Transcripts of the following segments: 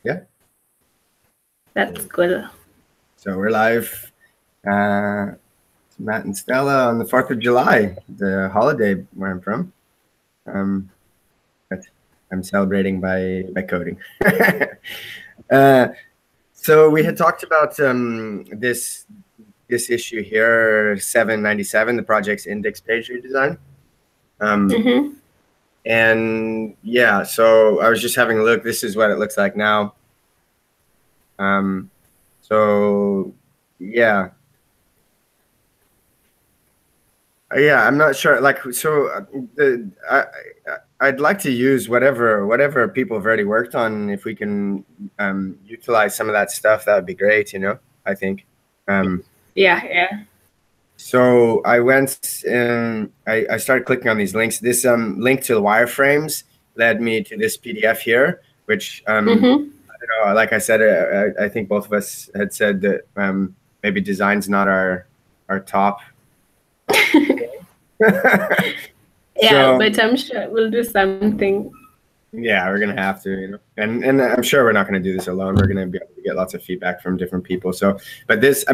Yeah. That's cool. So we're live. Matt and Stella on the 4th of July, the holiday where I'm from. But I'm celebrating by coding. So we had talked about this issue here, 797, the project's index page redesign. And yeah, so I was just having a look. This is what it looks like now. So yeah. Yeah, I'm not sure. Like, so I'd like to use whatever people have already worked on. If we can utilize some of that stuff, that would be great. I think. Yeah. So I went and I started clicking on these links. This link to the wireframes led me to this PDF here, which I don't know. Like I said, I think both of us had said that maybe design's not our top. Yeah, but I'm sure we'll do something. Yeah, we're gonna have to, and I'm sure we're not gonna do this alone. We're gonna be able to get lots of feedback from different people. So, but this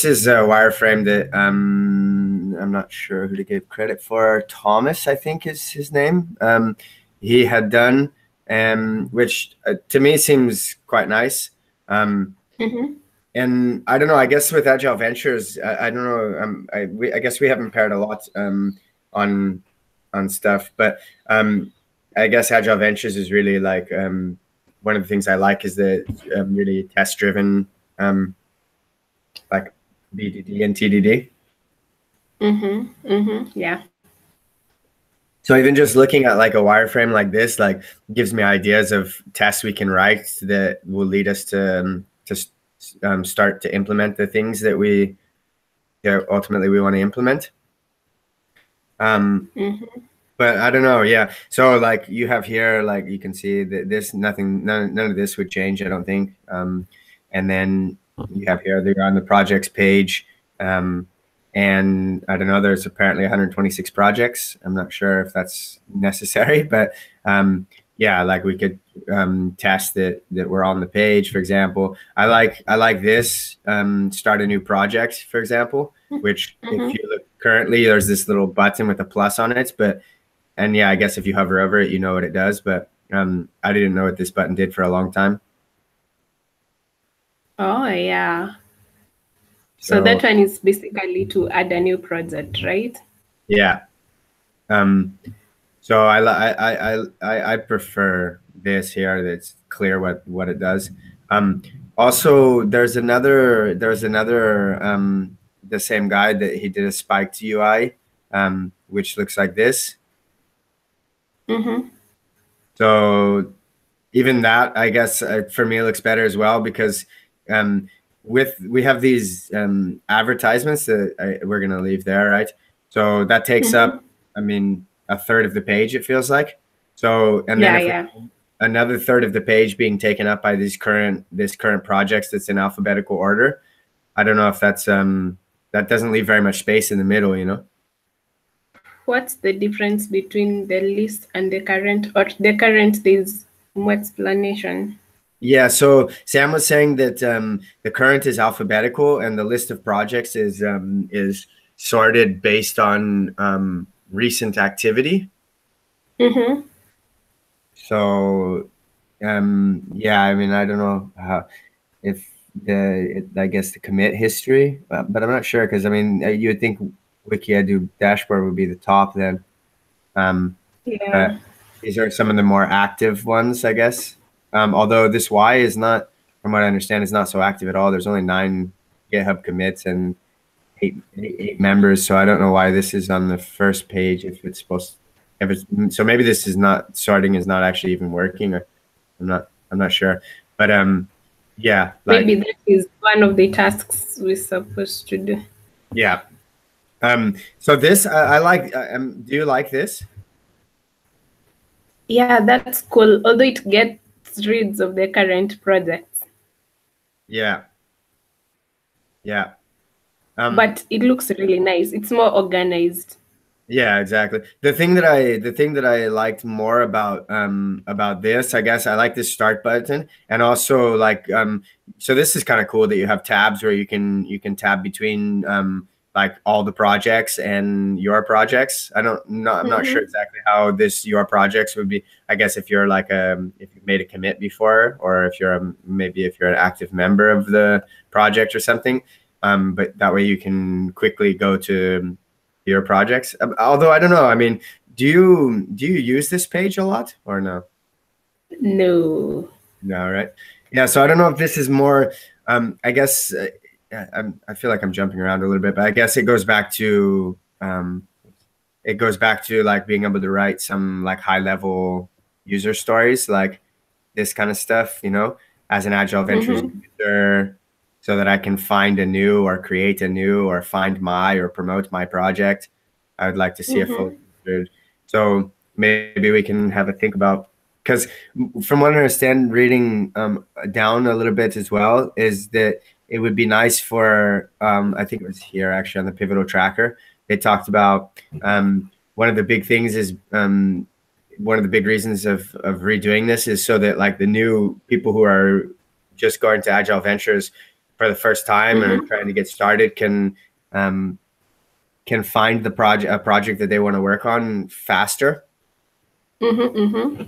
is a wireframe that I'm not sure who to give credit for. Thomas, I think is his name. He had done, which to me seems quite nice. And I don't know. I guess with Agile Ventures, I don't know. I guess we haven't paired a lot on stuff, but I guess Agile Ventures is really like one of the things I like is the really test driven, like BDD and TDD. Yeah. So even just looking at like a wireframe like this, like gives me ideas of tests we can write that will lead us to start to implement the things that we ultimately we want to implement. But I don't know. Yeah. So like you have here, like you can see that this none of this would change, I don't think. And then you have here they're on the projects page. And I don't know, there's apparently 126 projects. I'm not sure if that's necessary, but yeah, like we could test that we're on the page, for example. I like this, start a new project, for example, which if you look currently, there's this little button with a plus on it, and yeah, I guess if you hover over it, you know what it does, but I didn't know what this button did for a long time. Oh, yeah. So that one is basically to add a new project, right? Yeah. So I prefer this here. That's clear what it does. Also, there's another the same guy that he did a spiked UI, which looks like this. So even that, I guess, for me looks better as well, because we have these advertisements that we're gonna leave there, right? So that takes up, I mean, a third of the page, it feels like. So and then another third of the page being taken up by this current projects that's in alphabetical order. I don't know if that's that doesn't leave very much space in the middle, What's the difference between the list and the current, or the current there's more explanation? Yeah, so Sam was saying that the current is alphabetical and the list of projects is sorted based on recent activity. So yeah, I mean, I don't know how if I guess the commit history, but I'm not sure, because I mean you would think Wiki-Edu dashboard would be the top then. Yeah. These are some of the more active ones, I guess. Although this Y is not, from what I understand, is not so active at all. There's only 9 GitHub commits and eight members. So I don't know why this is on the first page if it's supposed to, so maybe this is not, sorting is not actually even working. I'm not sure. But yeah. Maybe that is one of the tasks we're supposed to do. Yeah. So this, I like, do you like this? Yeah, that's cool. Although it gets rid of the current projects. Yeah. Yeah. But it looks really nice. It's more organized. Yeah, exactly. The thing that I liked more about this, I guess I like this start button, and also like so this is kind of cool that you have tabs where you can tab between like all the projects and your projects. I'm not sure Mm-hmm. exactly how this your projects would be. I guess if you're like if you've made a commit before, or if you're maybe if you're an active member of the project or something. But that way you can quickly go to your projects. Although I don't know. I mean, do you use this page a lot or no? No. No, right? Yeah. So I don't know if this is more. I guess I feel like I'm jumping around a little bit, but I guess it goes back to like being able to write some like high level user stories, like this kind of stuff, as an Agile Ventures Mm-hmm. user, so that I can find a new or create a new or find my or promote my project. I would like to see a fully Mm-hmm. featured. So maybe we can have a think about, because from what I understand, reading down a little bit as well, is that it would be nice for, I think it was here actually on the Pivotal Tracker, they talked about one of the big things is one of the big reasons of redoing this is so that like the new people who are just going to Agile Ventures for the first time and are Mm-hmm. trying to get started um, can find a project that they want to work on faster. Mm-hmm.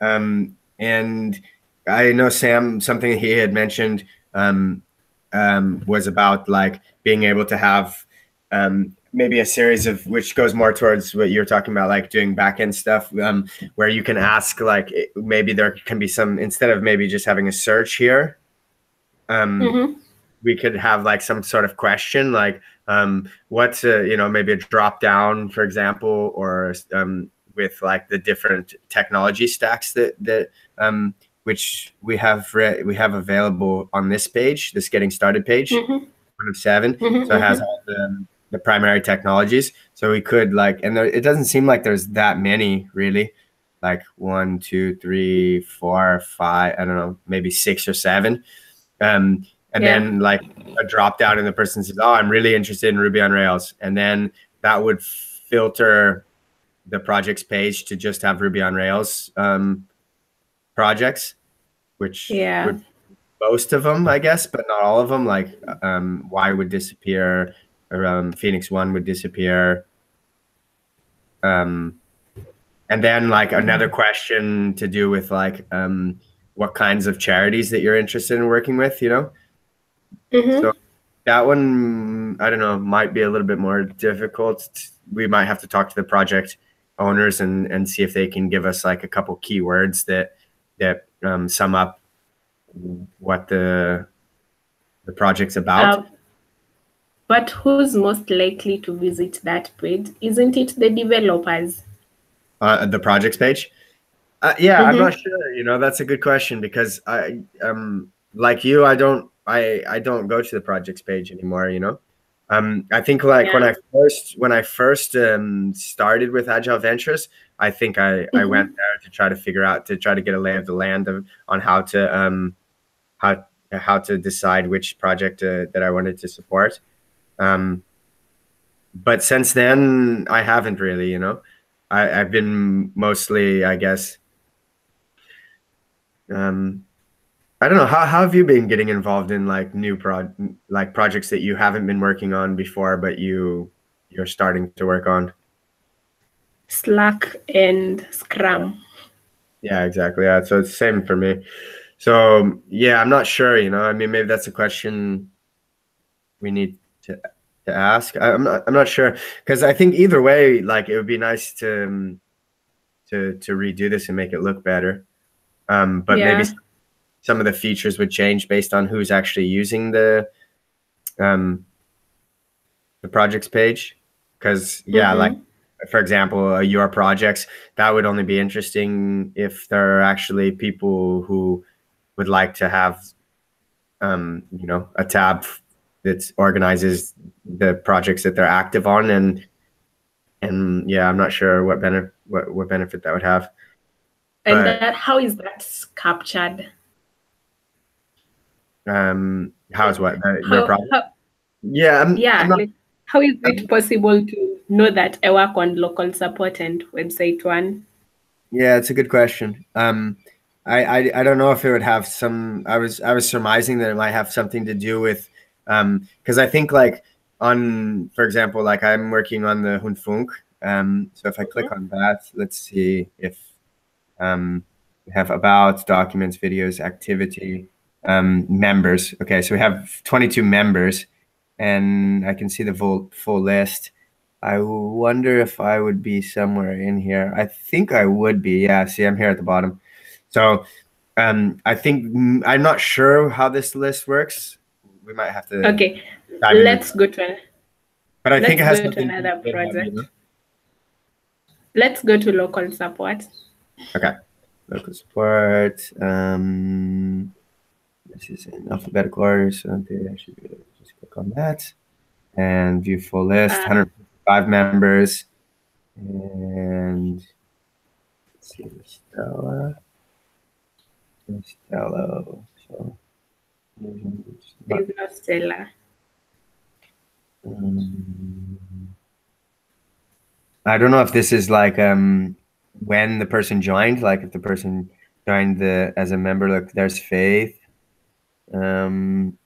Mm-hmm. And I know Sam, something he had mentioned was about like being able to have maybe a series of, which goes more towards what you're talking about, like doing back end stuff, where you can ask like maybe there can be some, instead of maybe just having a search here, um, Mm-hmm. we could have like some sort of question like what's maybe a drop down, for example, or with like the different technology stacks that which we have available on this page, this getting started page, Mm-hmm. one of seven. Mm-hmm. So it has Mm-hmm. all the primary technologies. So we could like, and there, it doesn't seem like there's that many really, like one, two, three, four, five, I don't know, maybe six or seven. And Yeah. then like a drop down and the person says, "Oh, I'm really interested in Ruby on Rails," and then that would filter the projects page to just have Ruby on Rails projects, which Yeah. would most of them, I guess, but not all of them. Like Y would disappear, or Phoenix One would disappear. Um, and then like another question to do with like what kinds of charities that you're interested in working with. So Mm-hmm. that one, I don't know, might be a little bit more difficult. We might have to talk to the project owners and see if they can give us like a couple keywords that sum up what the project's about. Uh, but who's most likely to visit that page? Isn't it the developers? The projects page. Yeah, I'm not Mm-hmm. sure. That's a good question because like you, I don't go to the projects page anymore. I think like when Yeah. I first started with Agile Ventures, I think I went Mm-hmm. there to try to figure out, to try to get a lay of the land on how how to decide which project that I wanted to support. Um, but since then, I haven't really. I've been mostly, I guess. Um, I don't know. How have you been getting involved in like like projects that you haven't been working on before, but you're starting to work on? Slack and Scrum. Yeah, exactly. Yeah, so it's the same for me. So yeah, I'm not sure. I mean, maybe that's a question we need to ask. I'm not sure, because I think either way, like it would be nice to redo this and make it look better. But maybe Yeah. some of the features would change based on who's actually using um the projects page. Because yeah, like Mm-hmm. for example, your projects, that would only be interesting if there are actually people who would like to have a tab that organizes the projects that they're active on, and yeah, I'm not sure what benefit that would have. And But that, how is that captured? how's Like what their how project? Yeah, I'm yeah, not like How is it possible to know that I work on local support and website one? Yeah, it's a good question. I don't know if it would have some. I was surmising that it might have something to do with, because I think like on, for example, like I'm working on the Hundfunk. So if I click on that, let's see if we have about documents, videos, activity, members. Okay, so we have 22 members, and I can see the full list. I wonder if I would be somewhere in here. I think I would be. Yeah, see, I'm here at the bottom. So I think I'm not sure how this list works. We might have to Okay, dive into let's that. go to But I think let's it has go to something to do another with GitHub, you project. know? Let's go to local support. Okay. Local support. This is in alphabetical order, so I should just click on that and view full list. 155 members. And let's see, Stella. So There's no Stella. I don't know if this is like when the person joined, like if the person joined as a member. Look, there's Faith. Didn't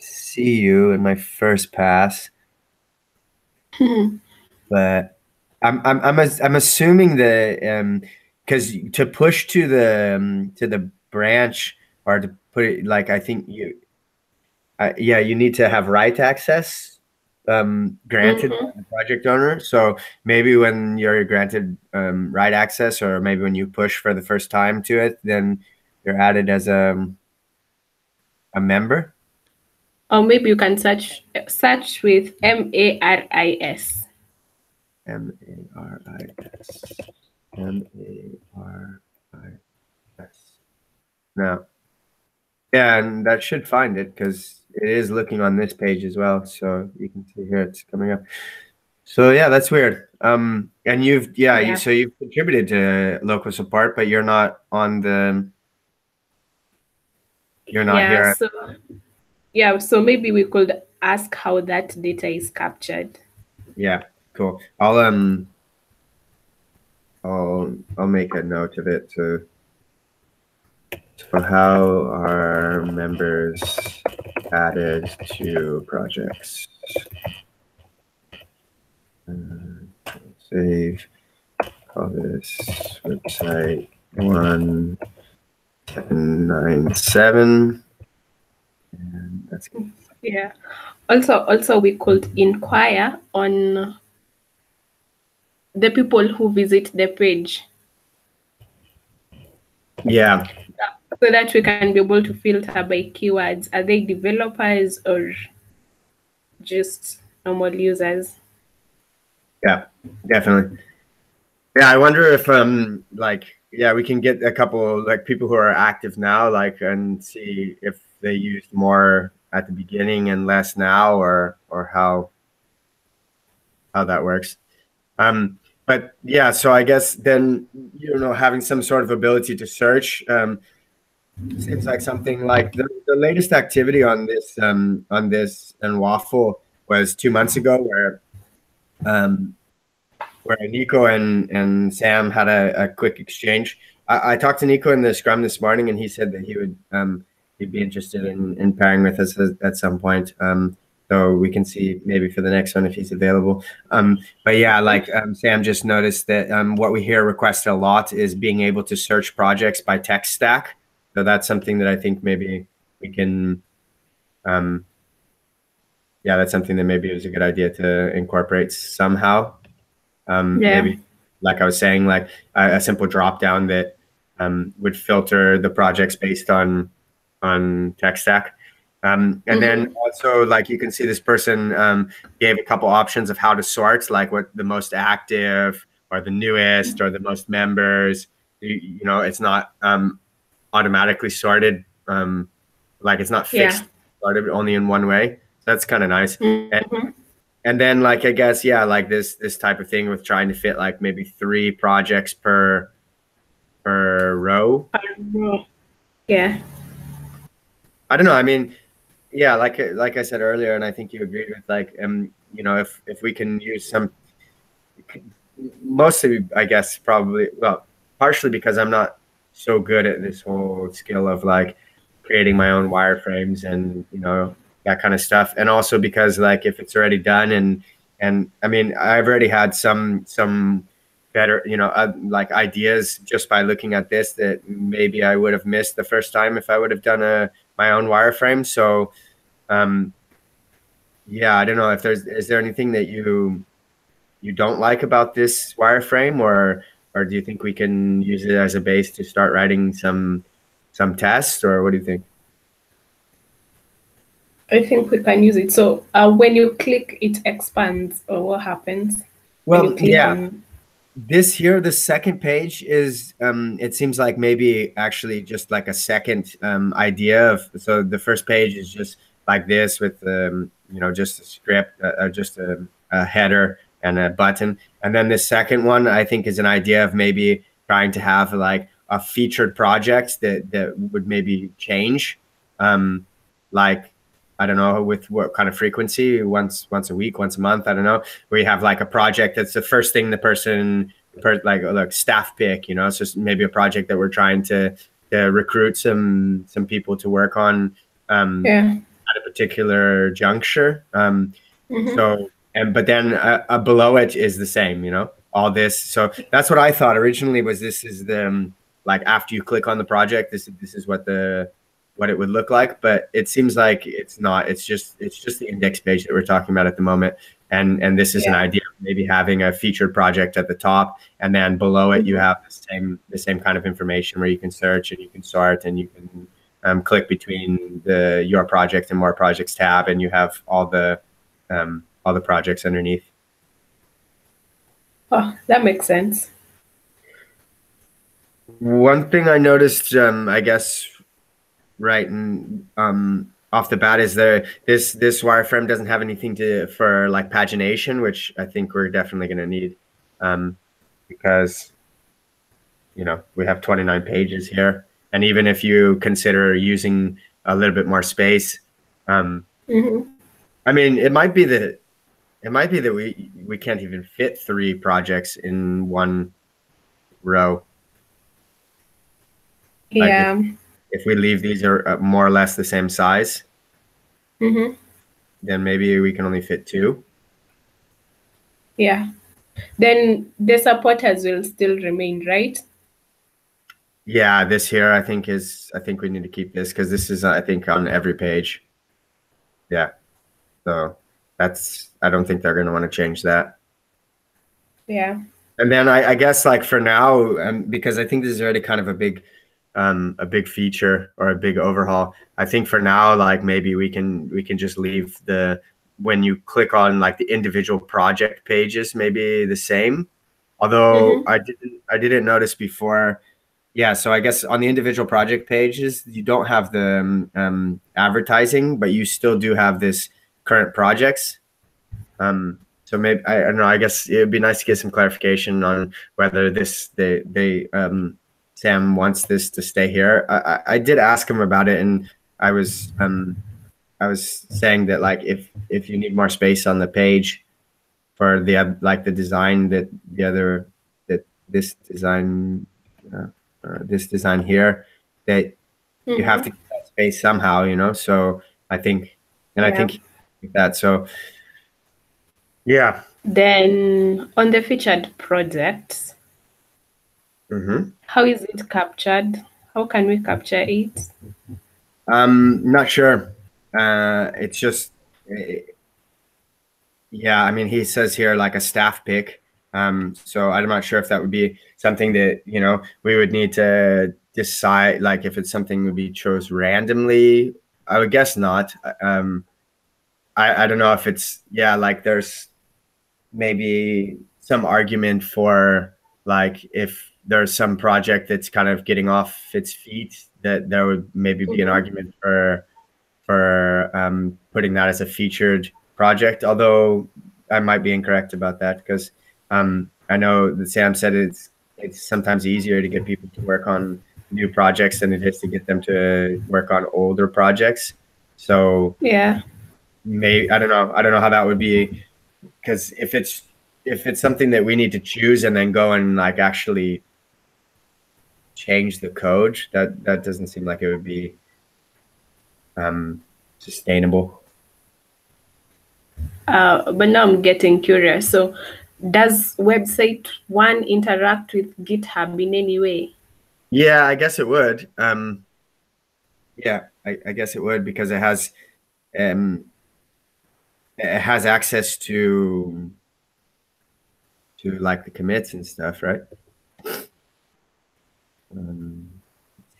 see you in my first pass, but I'm assuming that because to push to the branch or to put it like I think yeah, you need to have right access granted by the project owner. So maybe when you're granted right access, or maybe when you push for the first time to it, then you're added as a member. Or maybe you can search with MARIS. MARIS. MARIS. Now, yeah, and that should find it because it is looking on this page as well. So you can see here it's coming up. So yeah, that's weird. And you've so you've contributed to local support, but you're not on the. You're not here. So maybe we could ask how that data is captured. Yeah, cool. I'll make a note of it too. So how are members added to projects? Save. Call this website 1797. And that's good. Yeah. Also, we could inquire on the people who visit the page. Yeah. So that we can be able to filter by keywords. Are they developers or just normal users? Yeah, definitely. Yeah, I wonder if we can get a couple like people who are active now, like, and see if they used more at the beginning and less now, or how that works. But yeah, so I guess then, having some sort of ability to search seems like something like the latest activity on this and Waffle was 2 months ago, where Nico and Sam had a quick exchange. I talked to Nico in the Scrum this morning, and he said that he would he'd be interested in pairing with us at some point. So we can see maybe for the next one if he's available. But yeah, like Sam just noticed that what we hear requested a lot is being able to search projects by tech stack. So that's something that I think maybe we can. Yeah, that's something that maybe it was a good idea to incorporate somehow. Maybe, like I was saying, like a simple drop down that would filter the projects based on tech stack. And then also, like, you can see this person gave a couple options of how to sort, like what the most active or the newest or the most members. It's not automatically sorted. Like it's not fixed, sorted only in one way. So that's kind of nice. And then, like, I guess, yeah, like this type of thing with trying to fit like maybe 3 projects per row. Yeah. I don't know. I mean, yeah, like I said earlier, and I think you agreed with, like, you know, if we can use some, mostly I guess probably, well, partially because I'm not so good at this whole skill of like creating my own wireframes and you know that kind of stuff, and also because like if it's already done and I mean I've already had some better you know like ideas just by looking at this that maybe I would have missed the first time if I would have done a my own wireframe. So um yeah, I don't know if there's is there anything that you don't like about this wireframe, or do you think we can use it as a base to start writing some tests, or what do you think? I think we can use it. So when you click, it expands, or what happens when you Well, click yeah, on? this here, the second page is it seems like maybe actually just like a second idea of, so the first page is just like this with you know just a script, just a header and a button, and then the second one I think is an idea of maybe trying to have like a featured project that would maybe change, like I don't know with what kind of frequency, once a week, once a month, I don't know, where you have like a project that's the first thing the person like staff pick, you know, it's just maybe a project that we're trying to recruit some people to work on Yeah. at a particular juncture. Mm-hmm. So and but then below it is the same, you know, all this. So that's what I thought originally was this is the like after you click on the project, this is what it would look like. But it seems like it's not. It's just the index page that we're talking about at the moment. And this is an Yeah. idea of maybe having a featured project at the top, and then below it you Mm-hmm. have the same kind of information where you can search and you can sort and you can click between the your project and more projects tab, and you have all the projects underneath. Oh, that makes sense. One thing I noticed, I guess, right and off the bat is there this wireframe doesn't have anything to for like pagination, which I think we're definitely going to need, um, because you know we have 29 pages here, and even if you consider using a little bit more space, um, Mm-hmm. I mean, it might be that we can't even fit three projects in one row. Like Yeah. if we leave these are more or less the same size, Mm-hmm. then maybe we can only fit two. Yeah. Then the supporters will still remain, right? Yeah, this here I think we need to keep this because this is I think on every page. Yeah, so that's I don't think they're going to want to change that. Yeah. And then I guess like for now, because I think this is already kind of a big feature or a big overhaul. I think for now, like maybe we can just leave the when you click on like the individual project pages, maybe the same. Although Mm-hmm. I didn't notice before. Yeah, so I guess on the individual project pages, you don't have the advertising, but you still do have this current projects. So maybe I don't know. I guess it would be nice to get some clarification on whether this they Sam wants this to stay here. I did ask him about it, and I was saying that like if you need more space on the page for the like the design that the other that uh, this design here that you have to Mm-hmm. get that space somehow, you know. So I think and I Yeah. think that so yeah. Then on the featured projects, Hmm. how is it captured? How can we capture it? Not sure. It's just, eh, yeah. I mean, he says here like a staff pick. So I'm not sure if that would be something that you know we would need to decide. Like if it's something would be chose randomly. I would guess not. I don't know if it's yeah. Like there's maybe some argument for like if there's some project that's kind of getting off its feet that there would maybe be an Mm-hmm. argument for putting that as a featured project. Although I might be incorrect about that because I know that Sam said it's sometimes easier to get people to work on new projects than it is to get them to work on older projects. So Yeah. maybe I don't know how that would be. because if it's something that we need to choose and then go and like actually change the code, that doesn't seem like it would be sustainable. But now I'm getting curious. So does website one interact with GitHub in any way? Yeah, I guess it would. Yeah, I guess it would, because it has access to like the commits and stuff, right? Let's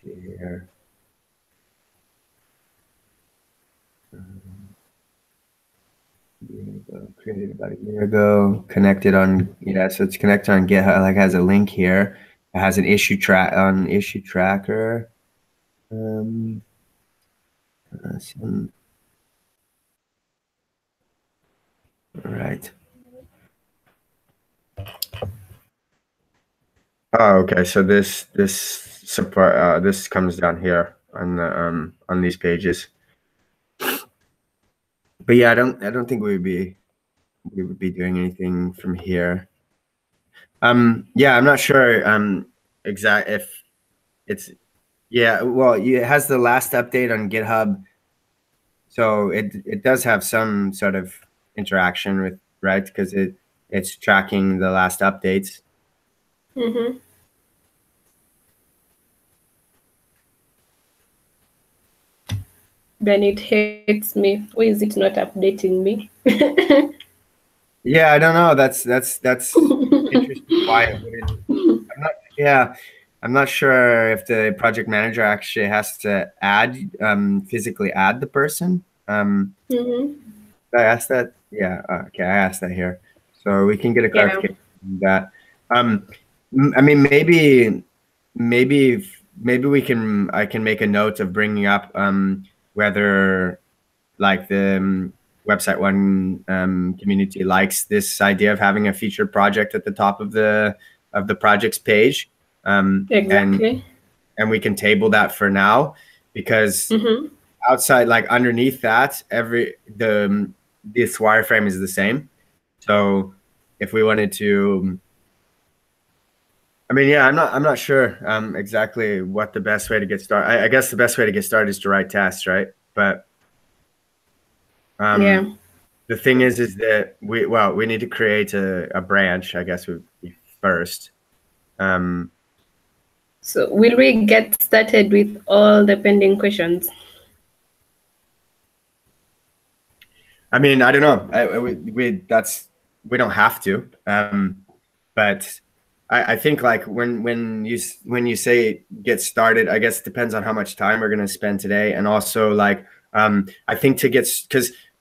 see here. Created about a year ago. Connected on, yeah, so it's connected on GitHub. Like, has a link here. It has an issue tracker. All right. Oh, okay. So this support this comes down here on the on these pages. But yeah, I don't think we would be doing anything from here. Yeah, I'm not sure exact if it's, yeah, well, it has the last update on GitHub, so it does have some sort of interaction with, right, because it's tracking the last updates. Mm-hmm. Then it hates me. Why is it not updating me? Yeah, I don't know. That's interesting. Why it wouldn't? I'm not sure if the project manager actually has to physically add the person. Mm-hmm. Did I ask that? Yeah. Okay, I asked that here, so we can get a clarification on that. I mean, maybe we can. I can make a note of bringing up whether like the website one community likes this idea of having a featured project at the top of the project's page, Exactly. and we can table that for now, because outside, like underneath that, this wireframe is the same. So if we wanted to, I mean, yeah, I'm not sure exactly what the best way to get started. I guess the best way to get started is to write tests, right? But Yeah. the thing is that we need to create a branch, I guess, would be first. So will we get started with all the pending questions? I mean, I don't know. We don't have to. But I think like when you say get started, I guess it depends on how much time we're gonna spend today, and also like I think because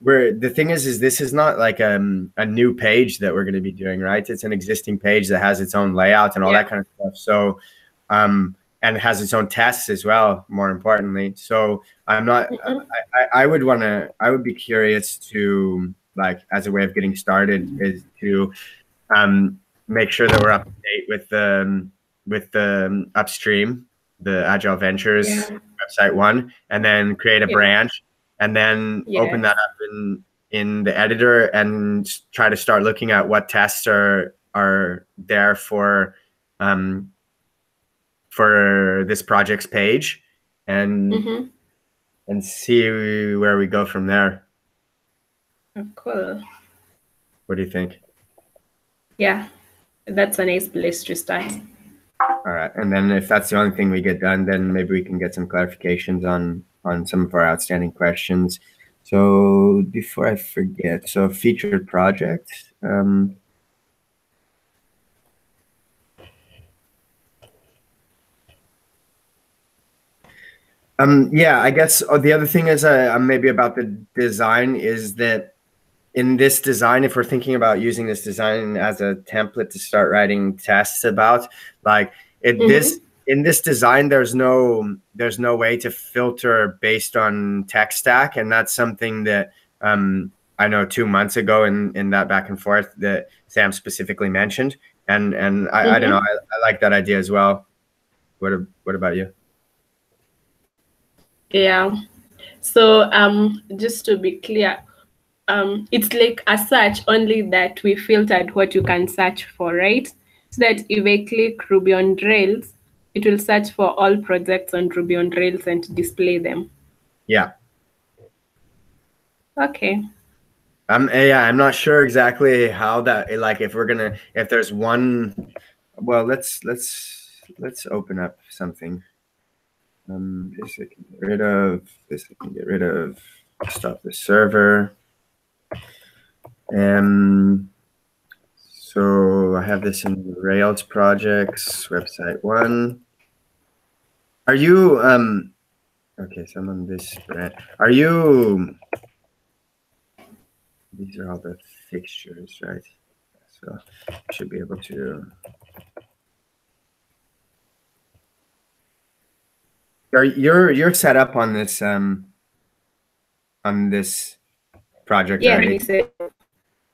the thing is this is not like a new page that we're gonna be doing, right? It's an existing page that has its own layout and all that kind of stuff. So and it has its own tests as well, more importantly. So I'm not. I would be curious to, like, as a way of getting started, is to make sure that we're up to date with the upstream, the Agile Ventures website one, and then create a branch, and then open that up in the editor and try to start looking at what tests are there for this project's page, and see where we go from there. Cool. What do you think? Yeah, that's a nice place to start. All right, and then if that's the only thing we get done, then maybe we can get some clarifications on some of our outstanding questions. So before I forget, so featured project. Yeah, I guess the other thing is maybe about the design is that in this design, if we're thinking about using this design as a template to start writing tests about, like in this design, there's no way to filter based on tech stack, and that's something that I know 2 months ago in that back and forth that Sam specifically mentioned, and I don't know, I like that idea as well. What about you? Yeah. So just to be clear, it's like a search, only that we filtered what you can search for, right? So that if I click Ruby on Rails, it will search for all projects on Ruby on Rails and display them. Yeah. Okay. I'm not sure exactly how that, like, if there's one, well, let's open up something. This I can get rid of, this I can get rid of, stop the server. So I have this in the Rails projects, website 1. Are you, okay, so I'm on this brand. Are you, these are all the fixtures, right? So I should be able to. You're set up on this project Yeah, already?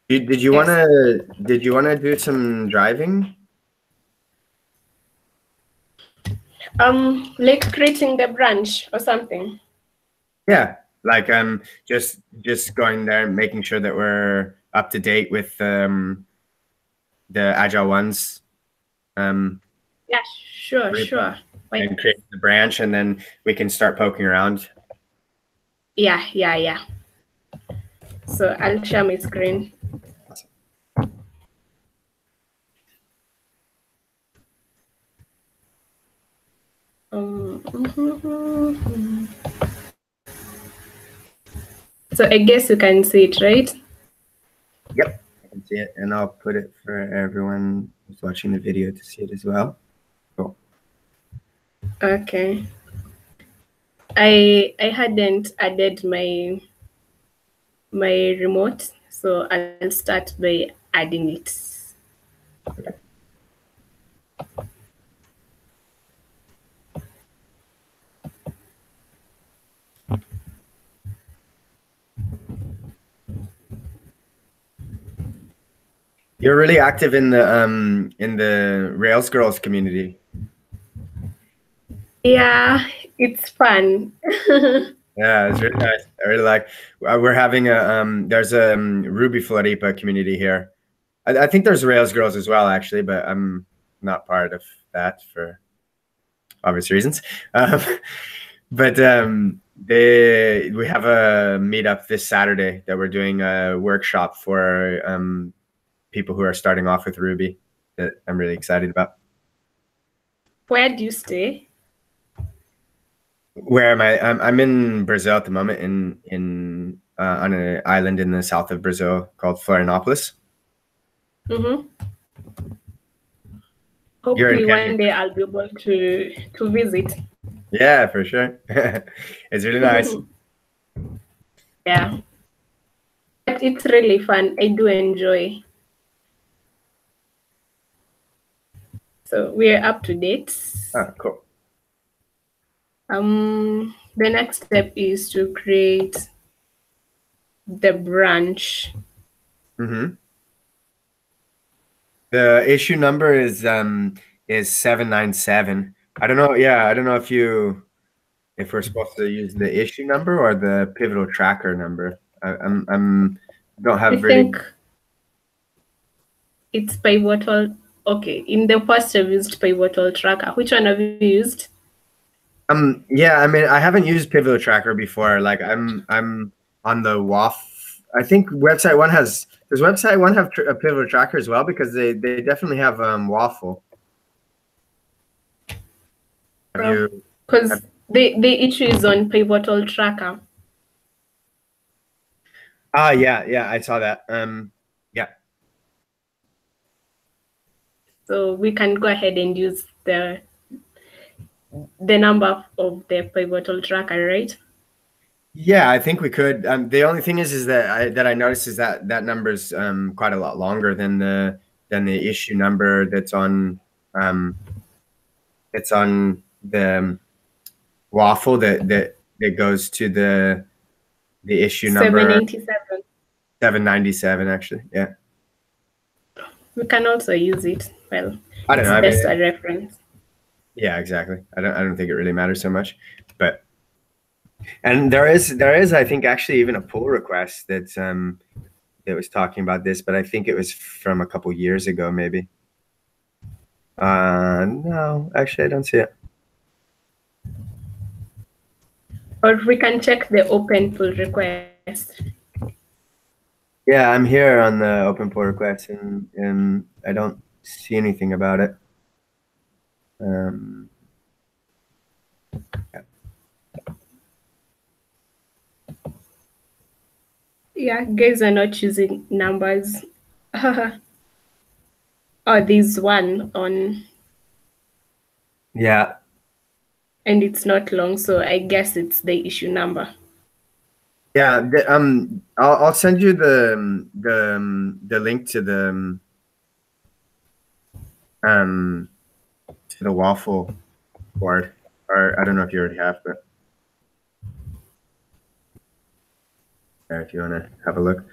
Did you wanna do some driving? Like creating the branch or something. Yeah, like just going there and making sure that we're up to date with the Agile ones. Yeah, sure. And create the branch, and then we can start poking around. Yeah. So I'll share my screen. So I guess you can see it, right? Yep, I can see it, and I'll put it for everyone who's watching the video to see it as well. Cool. Okay. I hadn't added my remote, so I'll start by adding it. Okay. You're really active in the Rails Girls community. Yeah, it's fun. Yeah, it's really nice. I really like. We're having there's a Ruby Floripa community here. I think there's Rails Girls as well, actually, but I'm not part of that for obvious reasons. But we have a meetup this Saturday that we're doing a workshop for people who are starting off with Ruby that I'm really excited about. Where do you stay? Where am I? I'm in Brazil at the moment, in on an island in the south of Brazil called Florianopolis. Hopefully one day I'll be able to visit. Yeah, for sure. It's really nice. Yeah. But it's really fun. I do enjoy. So we're up to date. Oh, cool. The next step is to create the branch. The issue number is 797. I don't know. Yeah, I don't know if we're supposed to use the issue number or the pivotal tracker number. I don't have I think it's pivotal. Okay, in the past I've used pivotal tracker. Which one have you used? Yeah, I mean, I haven't used pivotal tracker before. Like I'm on the WAF. I think website 1 does website 1 have a pivotal tracker as well, because they definitely have waffle. Because the issue is on pivotal tracker. Yeah, I saw that. Yeah. So we can go ahead and use the number of the pivotal tracker, right? Yeah, I think we could. The only thing is that I noticed is that number's quite a lot longer than the issue number that's on the waffle that goes to the issue number 797. 797, actually. Yeah. We can also use it. Well, I don't know. It's just a reference. Yeah, exactly. I don't think it really matters so much, but And there is I think actually even a pull request that was talking about this, but I think it was from a couple years ago maybe. No, actually I don't see it. Or we can check the open pull request. Yeah, I'm here on the open pull request, and I don't see anything about it. Yeah. Yeah, guys are not using numbers. Oh, there's one on. Yeah. And it's not long, so I guess it's the issue number. Yeah. I'll send you the link to the waffle board, or I don't know if you already have, but if you want to have a look.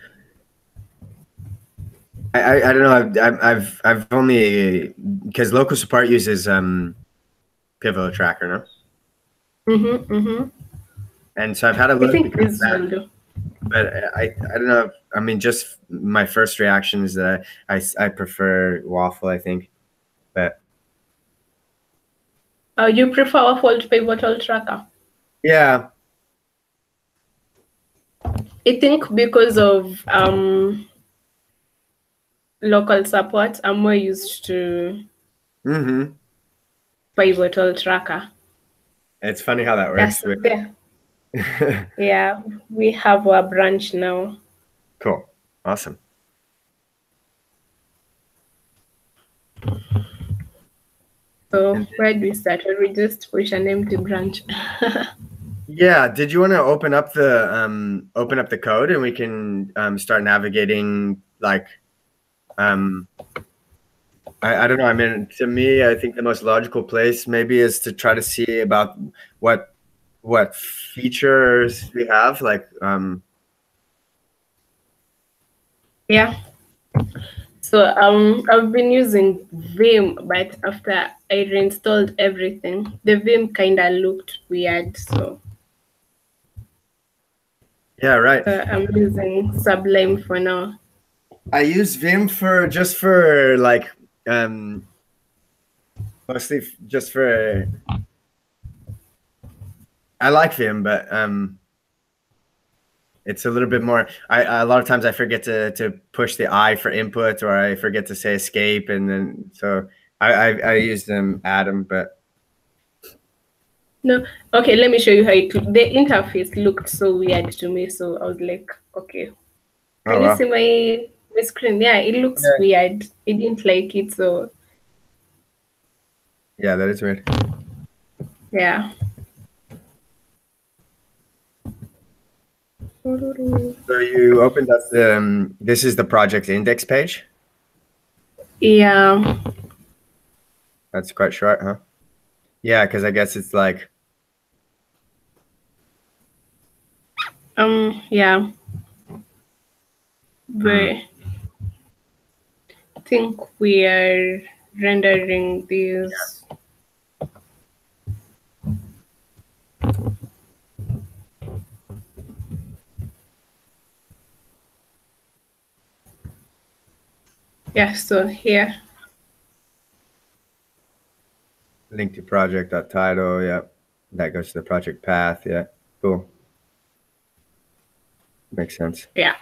I don't know. I've only because local support uses Pivotal Tracker, no? And so I've had a look. I think this will do. But I don't know. I mean, just my first reaction is that I prefer waffle. I think, but You prefer Waffle to Pivotal Tracker? yeah. I think because of local support, I'm more used to Pivotal Tracker. It's funny how that works. Yeah, we have our branch now. Cool. Awesome. So where do we start? Or we just push an empty branch? Yeah. Did you want to open up the code and we can start navigating like I don't know. I mean, to me, I think the most logical place maybe is to try to see about what features we have, like Yeah. So I've been using Vim, but after I reinstalled everything, the Vim kind of looked weird. So yeah, right. I'm using Sublime for now. I use Vim just for like mostly just for. I like Vim, but it's a little bit more. A lot of times I forget to push the I for input, or I forget to say escape, and then so I use Atom, but no. Okay, let me show you how the interface looked so weird to me. So I was like, okay, can you see my screen? Yeah, it looks weird. I didn't like it, so yeah, that is weird. Yeah. So you opened up this is the project index page? Yeah. That's quite short, huh? Yeah, because I guess it's like yeah. But I think we are rendering this. Yeah, so here. Link to project.title, yeah. That goes to the project path, yeah. Cool. Makes sense. Yeah.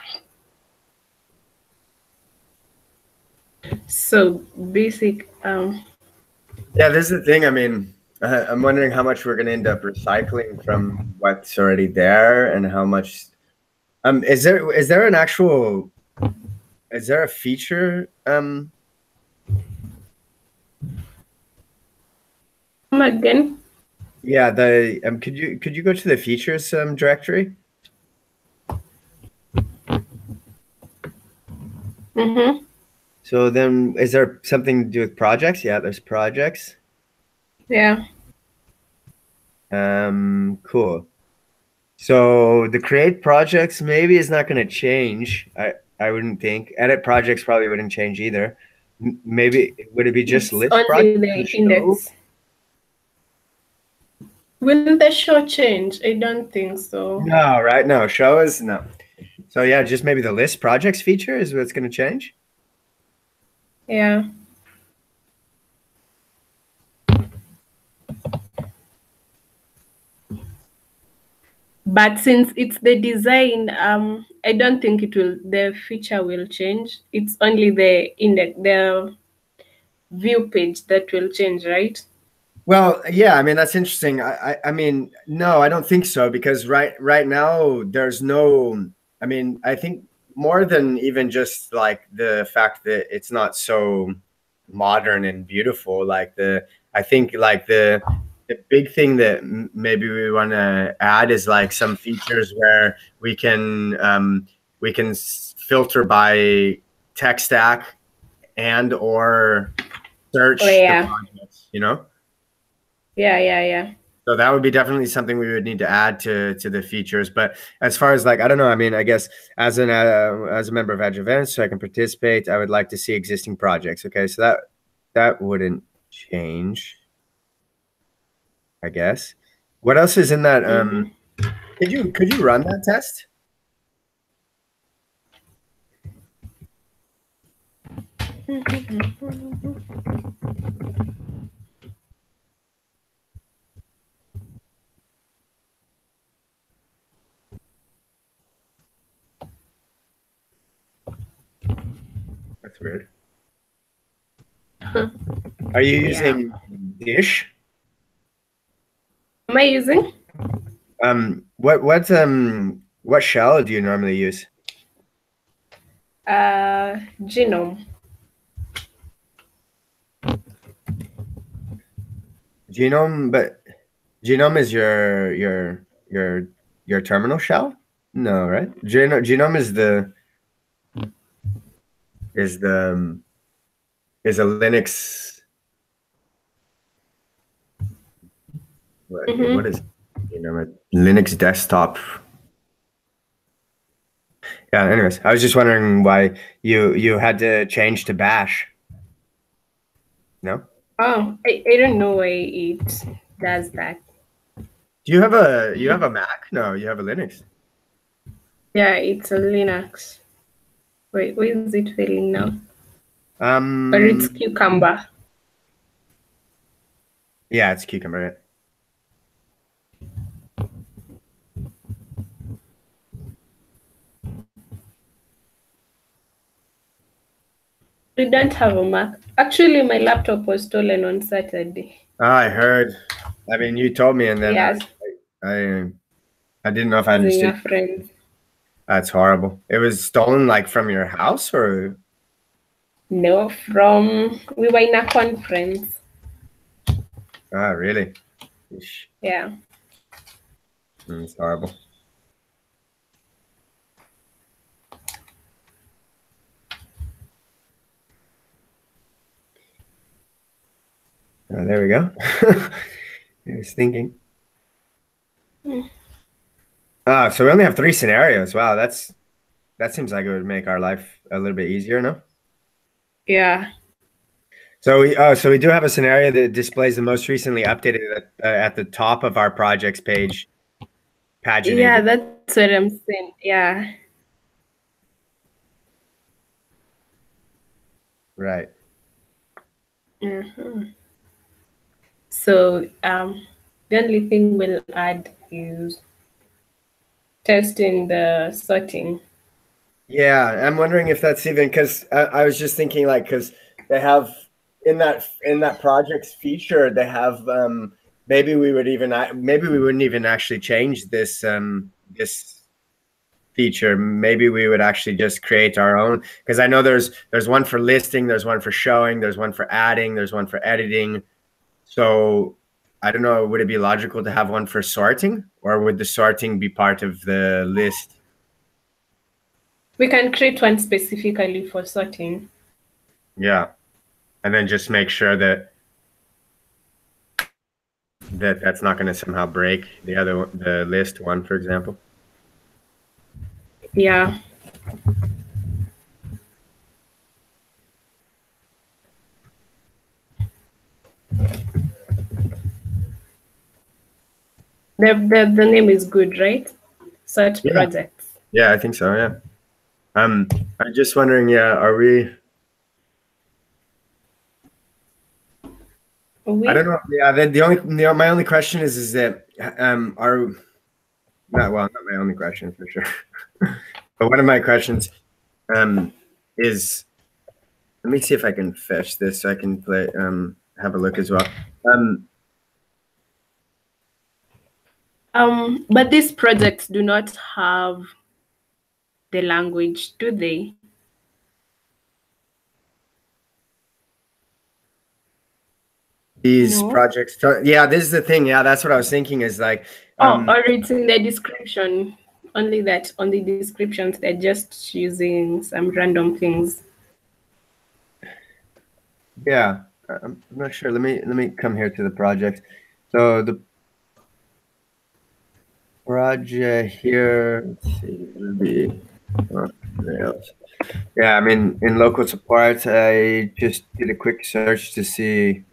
So basic. Yeah, this is the thing. I mean, I'm wondering how much we're going to end up recycling from what's already there, and how much. Is there an actual? Is there a feature? Come again. Yeah, could you go to the features directory? So then, is there something to do with projects? Yeah, there's projects. Yeah. Cool. So the create projects maybe is not going to change. I wouldn't think. Edit projects probably wouldn't change either. Maybe would it be just list only projects? the index. Will the show change? I don't think so. No, right? No, show is no. So yeah, just maybe the list projects feature is what's going to change. Yeah. But since it's the design, I don't think the feature will change. It's only the view page that will change, right? Well, yeah, I mean that's interesting. I mean, no, I don't think so because right now there's no. I mean, I think more than even just like the fact that it's not so modern and beautiful. I think like the big thing that maybe we want to add is like some features where we can filter by tech stack and or Oh search the yeah. projects. You know. Yeah. So that would be definitely something we would need to add to the features. But as far as like, I don't know. I mean, I guess as a member of Edge Events, so I can participate, I would like to see existing projects. Okay, so that wouldn't change, I guess. What else is in that? Could you run that test? That's weird. Are you Yeah. using Dish? Am I using? What shell do you normally use? Genome. Genome, but Genome is your terminal shell? No, right? Genome is the is a Linux. What is Genome? Linux desktop. Yeah. Anyways, I was just wondering why you had to change to Bash. No? Oh, I don't know why it does that. Do you have a Mac? No, you have a Linux. Yeah, it's a Linux. Wait, where is it failing now? Or it's Um. Cucumber. Yeah, it's Cucumber. Right? We don't have a Mac. Actually, my laptop was stolen on Saturday. Oh, I heard. I mean, you told me, and then Yes, I I didn't know if I using understood. a friend. That's horrible. It was stolen like from your house or No, we were in a conference. ah really? Eesh. Yeah. It's horrible. Oh, there we go. I was thinking. Ah, so we only have 3 scenarios. Wow, that seems like it would make our life a little bit easier, no? Yeah. So we do have a scenario that displays the most recently updated at the top of our projects page, Yeah, paginated. that's what I'm saying. Yeah. Right. So the only thing we'll add is testing the sorting. Yeah, I'm wondering if that's even because I was just thinking like because they have in that projects feature they have maybe we wouldn't even actually change this feature. Maybe we would actually just create our own because I know there's one for listing, there's one for showing, there's one for adding, there's one for editing. So I don't know, would it be logical to have one for sorting or would the sorting be part of the list? We can create one specifically for sorting. Yeah. And then just make sure that's not going to somehow break the list one, for example. Yeah. The name is good, right? Such Yeah. projects. Yeah, I think so. Yeah. I'm just wondering. Yeah, are we? I don't know. Yeah. My only question is that are not well, not my only question for sure, but one of my questions is, let me see if I can fetch this so I can play have a look as well. But these projects do not have the language, do they? These No. projects, yeah, this is the thing. Yeah, that's what I was thinking is like, Or it's in the description. Only that on the descriptions they're just using some random things. yeah, I'm not sure. Let me come here to the project. So the project here, let's see, it would be Rails. Yeah, I mean, in local support, I just did a quick search to see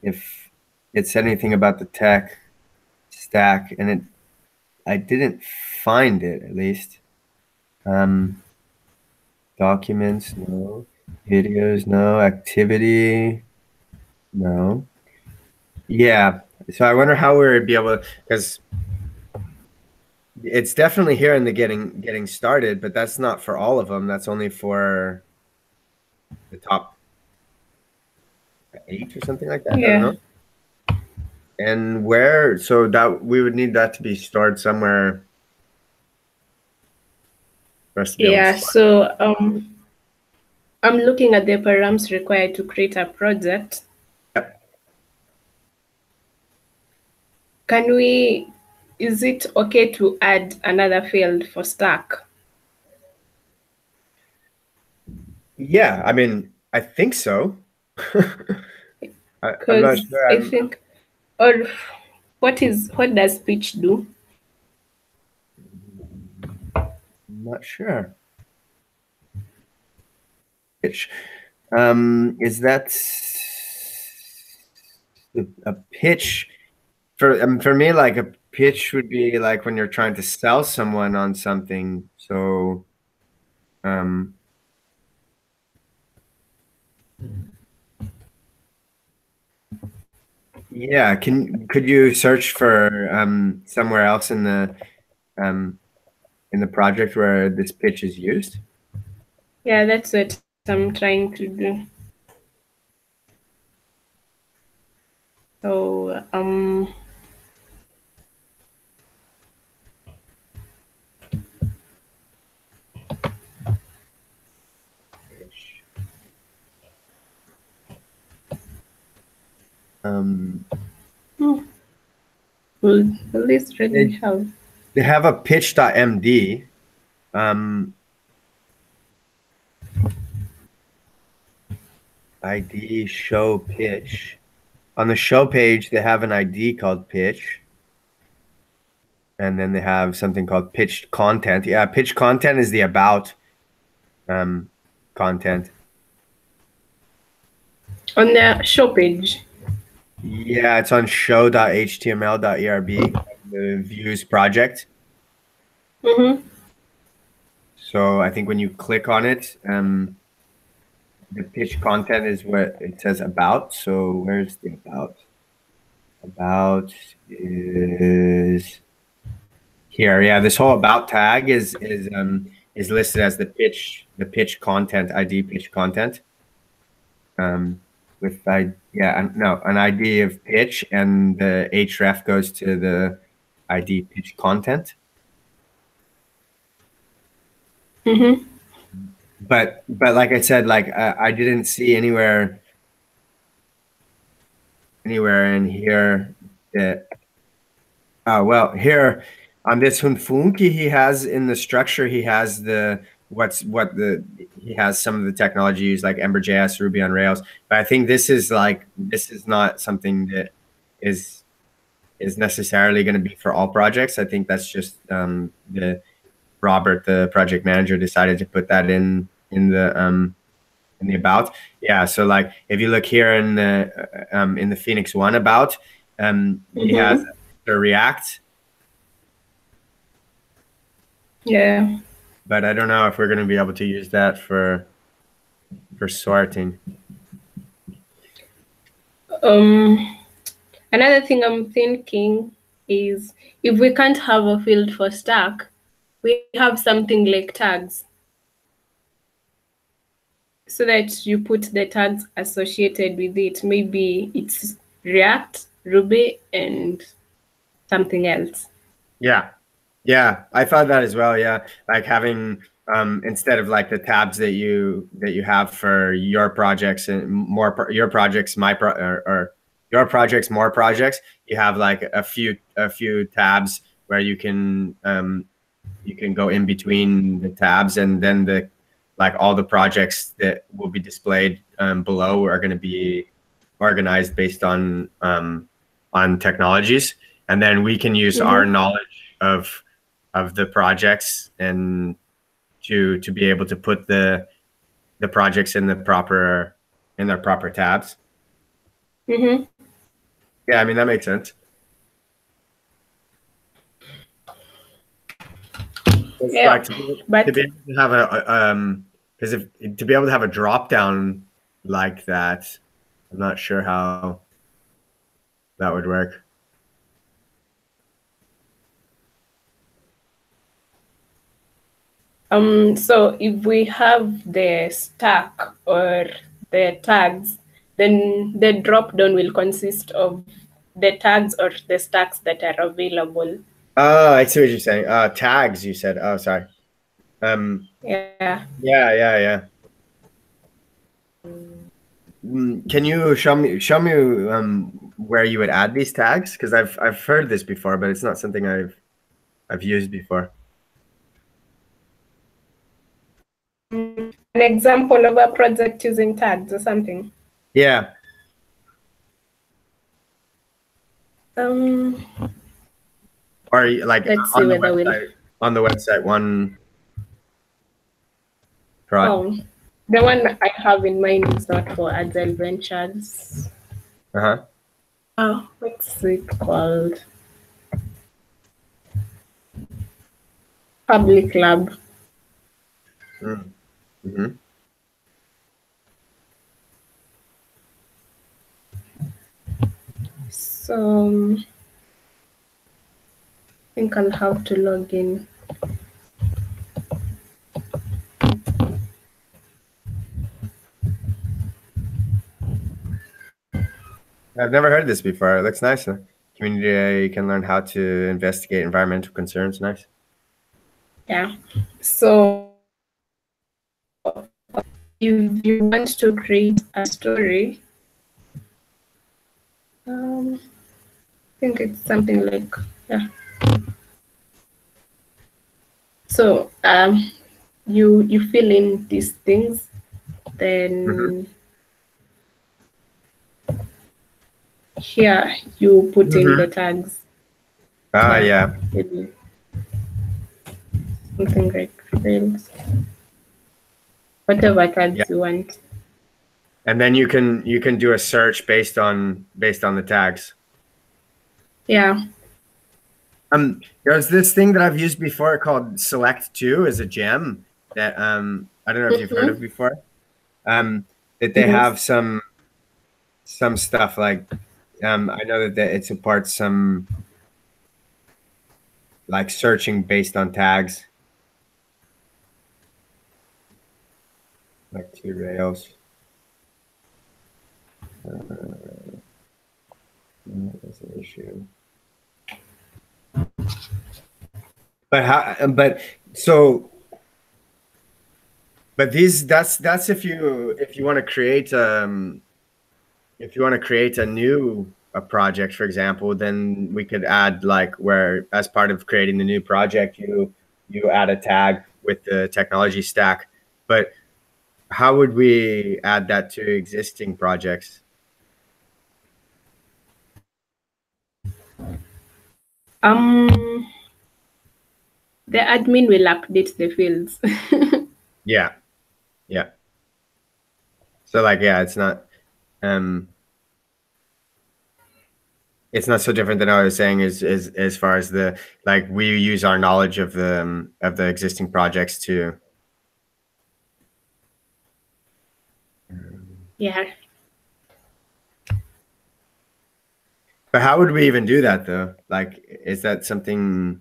if it said anything about the tech stack, and I didn't find it, at least. Documents, no. Videos, no. Activity, no. Yeah. So I wonder how we'd be able to, because it's definitely here in the getting started, but that's not for all of them. That's only for the top 8 or something like that. I don't Yeah. know. And where, so that we would need that to be stored somewhere for us to be able to Yeah. find. So I'm looking at the params required to create a project. Yep. Is it okay to add another field for stack? Yeah, I mean, I think so. I'm not Because sure. I think, or what does pitch do? I'm not sure. Pitch. Is that a pitch for me? Like a pitch would be like when you're trying to sell someone on something. So, um, yeah. Could you search for somewhere else in the project where this pitch is used? Yeah, that's what I'm trying to do. So Um, will this really help? they have a pitch.md. ID show pitch. On the show page, they have an ID called pitch. And then they have something called pitched content. Yeah, pitch content is the about content. On the show page. Yeah, it's on show.html.erb, the views project. So I think when you click on it, the pitch content is what it says about. So where's the about? About is here. Yeah, this whole about tag is listed as the pitch content ID pitch content. With an ID of pitch, and the href goes to the ID pitch content. But like I said, like I didn't see anywhere in here that well, here on this Hunfunki, he has in the structure, he has he has some of the technology used, like Ember.js, Ruby on Rails. But I think this is not something that is necessarily going to be for all projects. I think that's just Robert, the project manager, decided to put that in the about. Yeah, so like if you look here in the Phoenix One about, he has the React Yeah. but I don't know if we're going to be able to use that for sorting. Um, Another thing I'm thinking is if we can't have a field for stack, we have something like tags so that you put the tags associated with it. Maybe it's React, Ruby, and something else. Yeah. Yeah, I thought that as well. Yeah, like having instead of like the tabs that you have for your projects and your projects, or your projects, more projects, you have like a few tabs where you can go in between the tabs, and then the like all the projects that will be displayed below are going to be organized based on technologies, and then we can use our Mm-hmm. knowledge of the projects and to be able to put the projects in their proper tabs. Mm-hmm. Yeah, I mean that makes sense. It's Yeah, like to but be able to have because if to be able to have a drop down like that, I'm not sure how that would work. so if we have the stack or the tags, then the drop down will consist of the tags or the stacks that are available. Oh, I see what you're saying. Tags, you said. Oh, sorry. Um, Yeah. yeah, yeah, yeah. Can you show me where you would add these tags? Because I've heard this before, but it's not something I've used before. An example of a project using tags or something. Yeah. Um, Or like let's see whether we'll. on the website one prod. Oh, the one I have in mind is not for Agile Ventures. Uh-huh. Oh, what's it called? Public Lab. Mm-hmm. So I think I'll have to log in. I've never heard this before. It looks nice. Huh? Community, you can learn how to investigate environmental concerns. Nice. Yeah. So if you want to create a story, I think it's something like, yeah. So you fill in these things, Mm-hmm. then here you put in the Mm-hmm. tags. Ah, Yeah, yeah. maybe something like fields, whatever Yeah. tags you want. And then you can do a search based on the tags. Yeah. There's this thing that I've used before called Select Two as a gem that I don't know if you've heard of Mm-hmm. before. That they Mm-hmm. have some stuff like I know that it supports some like searching based on tags, like two rails. That's an issue. But how? But so but these that's if you want to create if you want to create a new a project, for example, then we could add like where as part of creating the new project, you add a tag with the technology stack. But how would we add that to existing projects? Um, the admin will update the fields. Yeah, yeah. So like yeah, it's not um it's not so different than I was saying is as far as the like we use our knowledge of the existing projects to Yeah. but how would we even do that though? Like is that something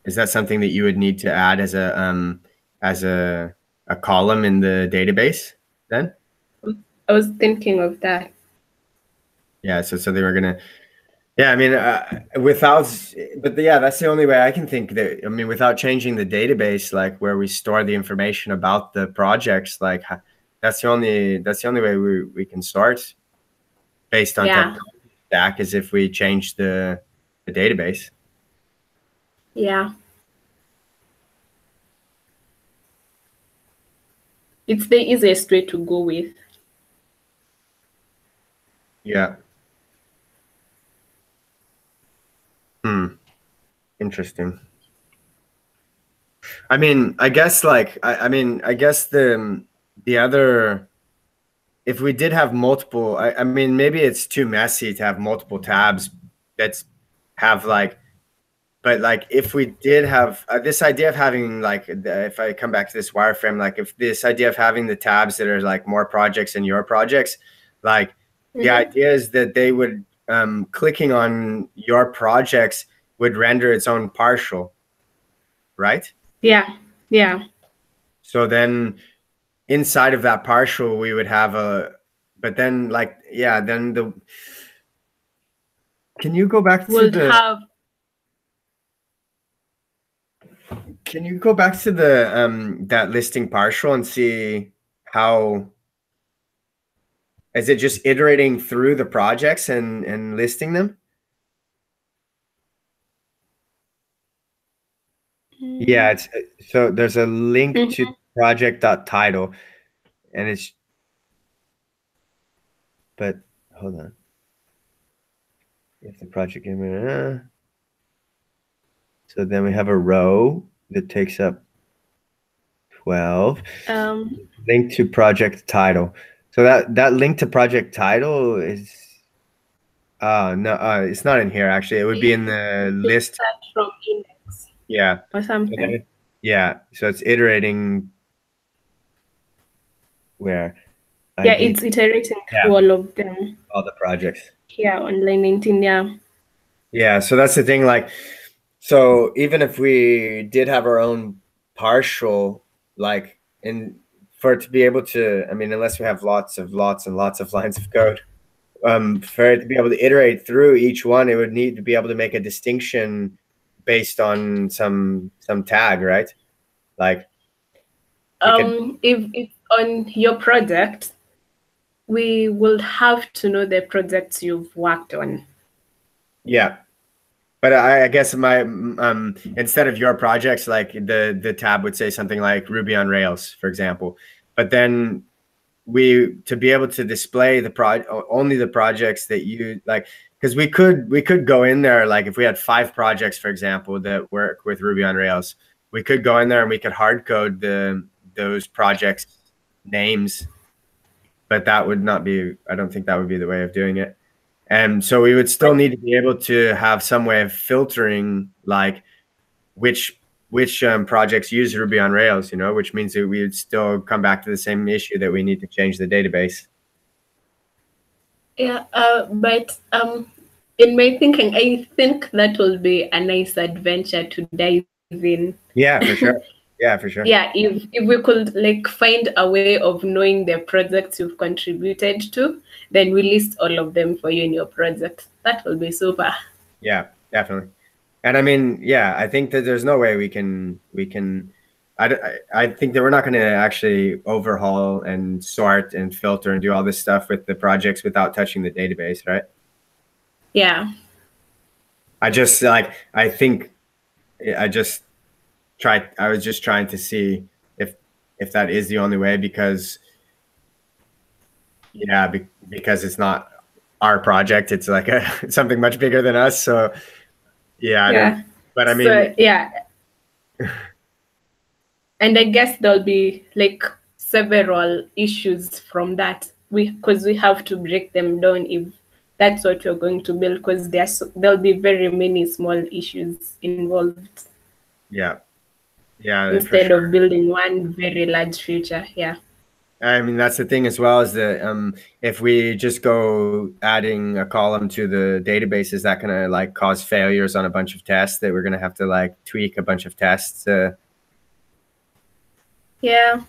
that you would need to add as a column in the database then? I was thinking of that. Yeah, so they were gonna yeah, I mean, without, but yeah, that's the only way I can think that, I mean, without changing the database, like where we store the information about the projects, like that's the only way we can start based on Yeah. technology stack is if we change the database. Yeah. It's the easiest way to go with. Yeah. Interesting. I mean, I guess like, I mean, I guess the other, if we did have multiple, I mean, maybe it's too messy to have multiple tabs that's have like, but like if we did have this idea of having like if I come back to this wireframe, like if this idea of having the tabs that are like more projects and your projects, like the idea is that they would clicking on your projects would render its own partial, right? Yeah. Yeah. So then inside of that partial we would have a, but then like yeah, then the, can you go back to Would the have can you go back to the that listing partial and see how is it just iterating through the projects and listing them? Yeah, it's so there's a link to project.title and it's but hold on. If the project so then we have a row that takes up 12. Link to project title. So that link to project title is no, it's not in here actually. It would be in the list from index. Yeah. Or something. Yeah. So it's iterating where Yeah, it's iterating through all of them. All the projects. Yeah, on line 19, yeah. Yeah. So that's the thing. Like, so even if we did have our own partial, like, and for it to be able to, I mean, unless we have lots and lots of lines of code, for it to be able to iterate through each one, it would need to be able to make a distinction based on some tag, right? Like, if it's on your project, we will have to know the projects you've worked on. Yeah. But I guess my instead of your projects, like the tab would say something like Ruby on Rails, for example. But then to be able to display only the projects that you like, because we could go in there, like if we had 5 projects, for example, that work with Ruby on Rails, we could go in there and we could hard code those projects names, but that would not be, I don't think that would be the way of doing it. And so we would still need to be able to have some way of filtering like which projects use Ruby on Rails, you know, which means that we would still come back to the same issue that we need to change the database. Yeah, but in my thinking, I think that will be a nice adventure to dive in. Yeah, for sure. Yeah, for sure. Yeah, if we could like find a way of knowing the projects you've contributed to, then we list all of them for you in your project. That will be super. Yeah, definitely. And I mean, yeah, I think that there's no way we can. I think that we're not going to actually overhaul and sort and filter and do all this stuff with the projects without touching the database, right? Yeah. I just like I think I just I was just trying to see if that is the only way because yeah, because it's not our project, it's like something much bigger than us. So yeah. But I mean, so, yeah. And I guess there'll be like several issues from that because we have to break them down if that's what you're going to build, because there'll be very many small issues involved. Yeah. Yeah, for Instead sure. of building one very large feature. Yeah. I mean, that's the thing as well, is that if we just go adding a column to the database, is that going to like cause failures on a bunch of tests that we're going to have to like tweak a bunch of tests? Yeah.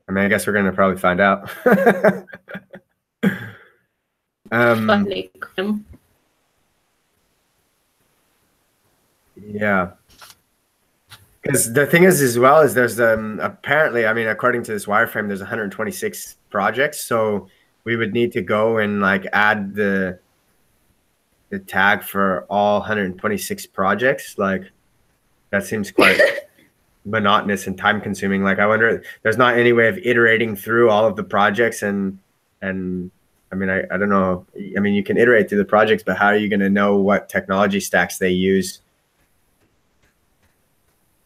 I mean, I guess we're going to probably find out. Yeah. Because the thing is, as well, is there's apparently, I mean, according to this wireframe, there's 126 projects. So we would need to go and like add the tag for all 126 projects. Like that seems quite monotonous and time consuming. Like I wonder, there's not any way of iterating through all of the projects and I mean, I don't know. I mean, you can iterate through the projects, but how are you going to know what technology stacks they use?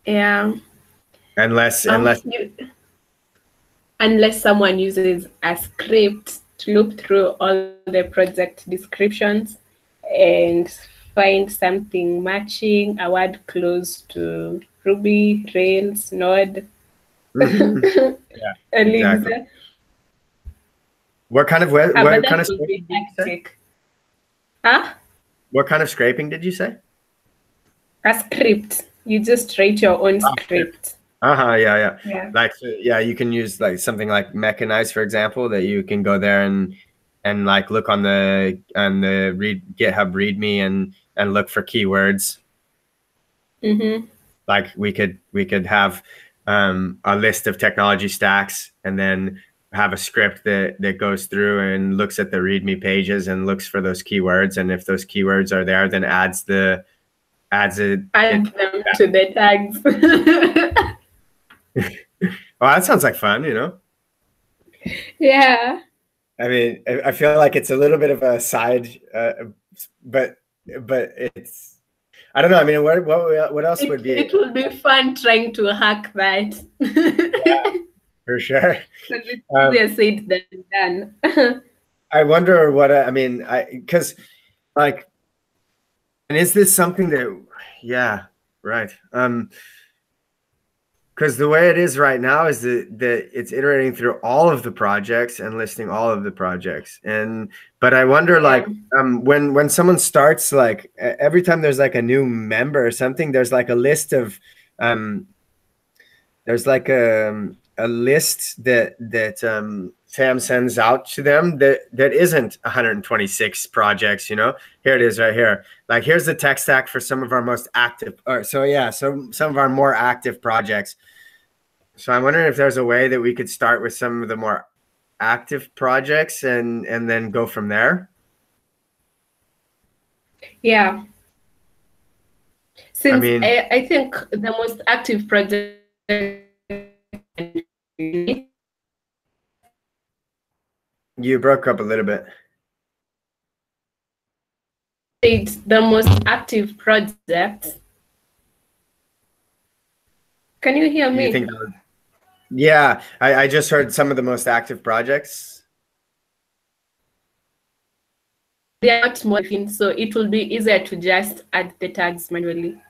Yeah. Unless someone uses a script to loop through all the project descriptions and find something matching, a word close to Ruby, Rails, Node. Yeah, exactly. What kind of scraping did you say? Huh? What kind of scraping did you say? A script. You just write your own script. Yeah. Like, yeah, you can use like something like Mechanize, for example, that you can go there and like look on the GitHub README and look for keywords. Like we could have a list of technology stacks and then have a script that goes through and looks at the README pages and looks for those keywords, and if those keywords are there, then adds them to the tags. Well, that sounds like fun, you know? Yeah. I mean, I feel like it's a little bit of a side, but it's, I don't know. I mean, what else would be? It would be fun trying to hack that. Yeah, for sure. It's easier said than done. I wonder what, I mean, because like, and is this something that, yeah, right. Because the way it is right now is that it's iterating through all of the projects and listing all of the projects. But I wonder, like, when someone starts, like every time there's like a new member or something, there's like a list of, there's like a list that Sam sends out to them that isn't 126 projects, you know. Here it is right here. Like, here's the tech stack for some of our most active, some of our more active projects. So I'm wondering if there's a way that we could start with some of the more active projects and then go from there. Yeah. Since I think the most active project, you broke up a little bit. It's the most active project. Can you hear me? Yeah, I just heard some of the most active projects. They are not more things, so it will be easier to just add the tags manually.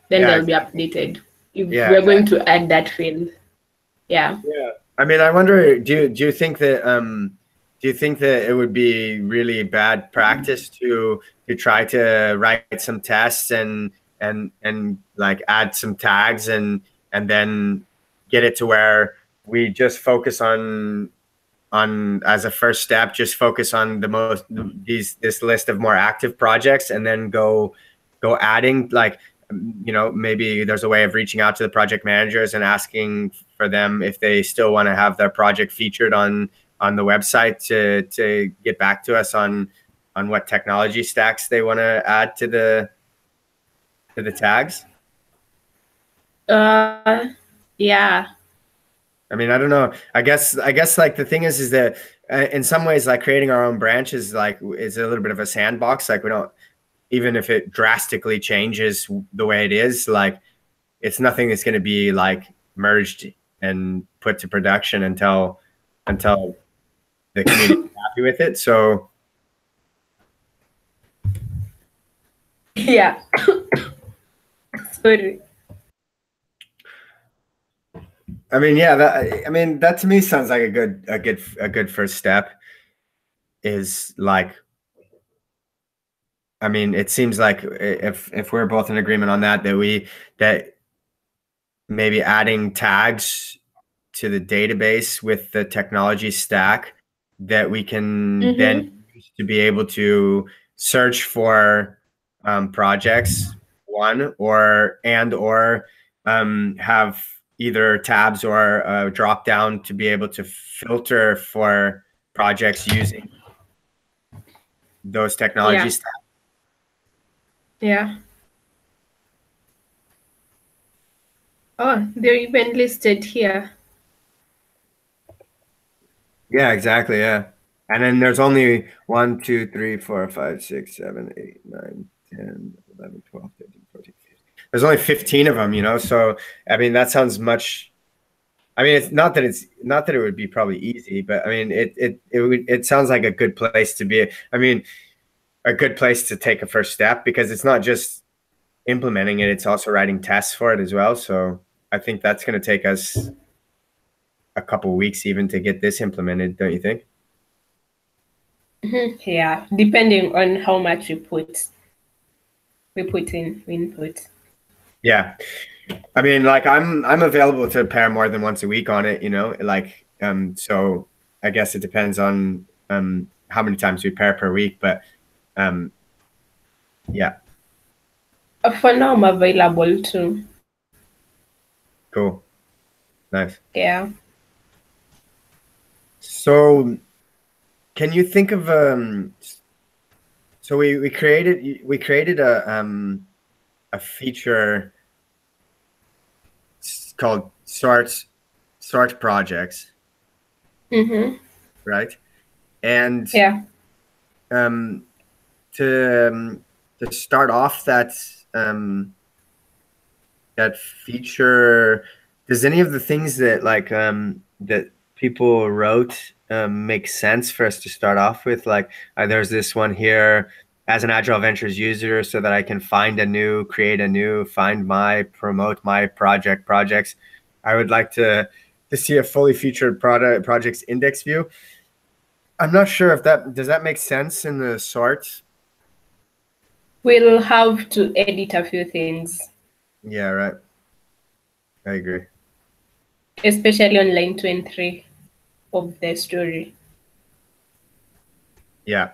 Then they'll be updated if we're going to add that field. Yeah. Yeah. I mean, I wonder, do you think that it would be really bad practice to try to write some tests and like add some tags and then get it to where we just focus on as a first step, just focus on this list of more active projects, and then go adding, like, you know, maybe there's a way of reaching out to the project managers and asking for them if they still want to have their project featured on the website to get back to us on what technology stacks they want to add to the tags. Yeah. I mean, I don't know. I guess like the thing is that in some ways, like, creating our own branch is a little bit of a sandbox. Like, we don't, even if it drastically changes the way it is, like, it's nothing that's going to be like merged and put to production until the community is happy with it. So Yeah. Sorry. I mean, yeah, that to me sounds like a good first step. Is like, I mean, it seems like if we're both in agreement on that, that maybe adding tags to the database with the technology stack that we can then use to be able to search for projects, one, or have either tabs or a drop down to be able to filter for projects using those Yeah. technologies. Yeah. Oh, they're even listed here. Yeah, exactly. Yeah. And then there's only 1, 2, 3, 4, 5, 6, 7, 8, 9, 10, 11, 12, 13, 14, 15. There's only 15 of them, So, I mean, that sounds much. I mean, it's not that it would be probably easy, but I mean, it sounds like a good place to be. I mean, a good place to take a first step, because it's not just implementing it, it's also writing tests for it as well. So, I think that's going to take us a couple of weeks even to get this implemented, don't you think? Yeah, depending on how much we put in input. Yeah. I mean, like I'm available to pair more than once a week on it, like so I guess it depends on how many times we pair per week, but um yeah, For now, I'm available too. cool. Nice. Yeah. So can you think of so we created a feature called sort projects, right? And Yeah. um to start off that feature, does any of the things that that people wrote make sense for us to start off with? Like there's this one here: as an Agile Ventures user, so that I can create a new, find my, promote my projects. I would like to see a fully featured projects index view. I'm not sure if does that make sense in the sort. We'll have to edit a few things, Yeah, right. I agree. especially on line 2 and 3 of the story. Yeah.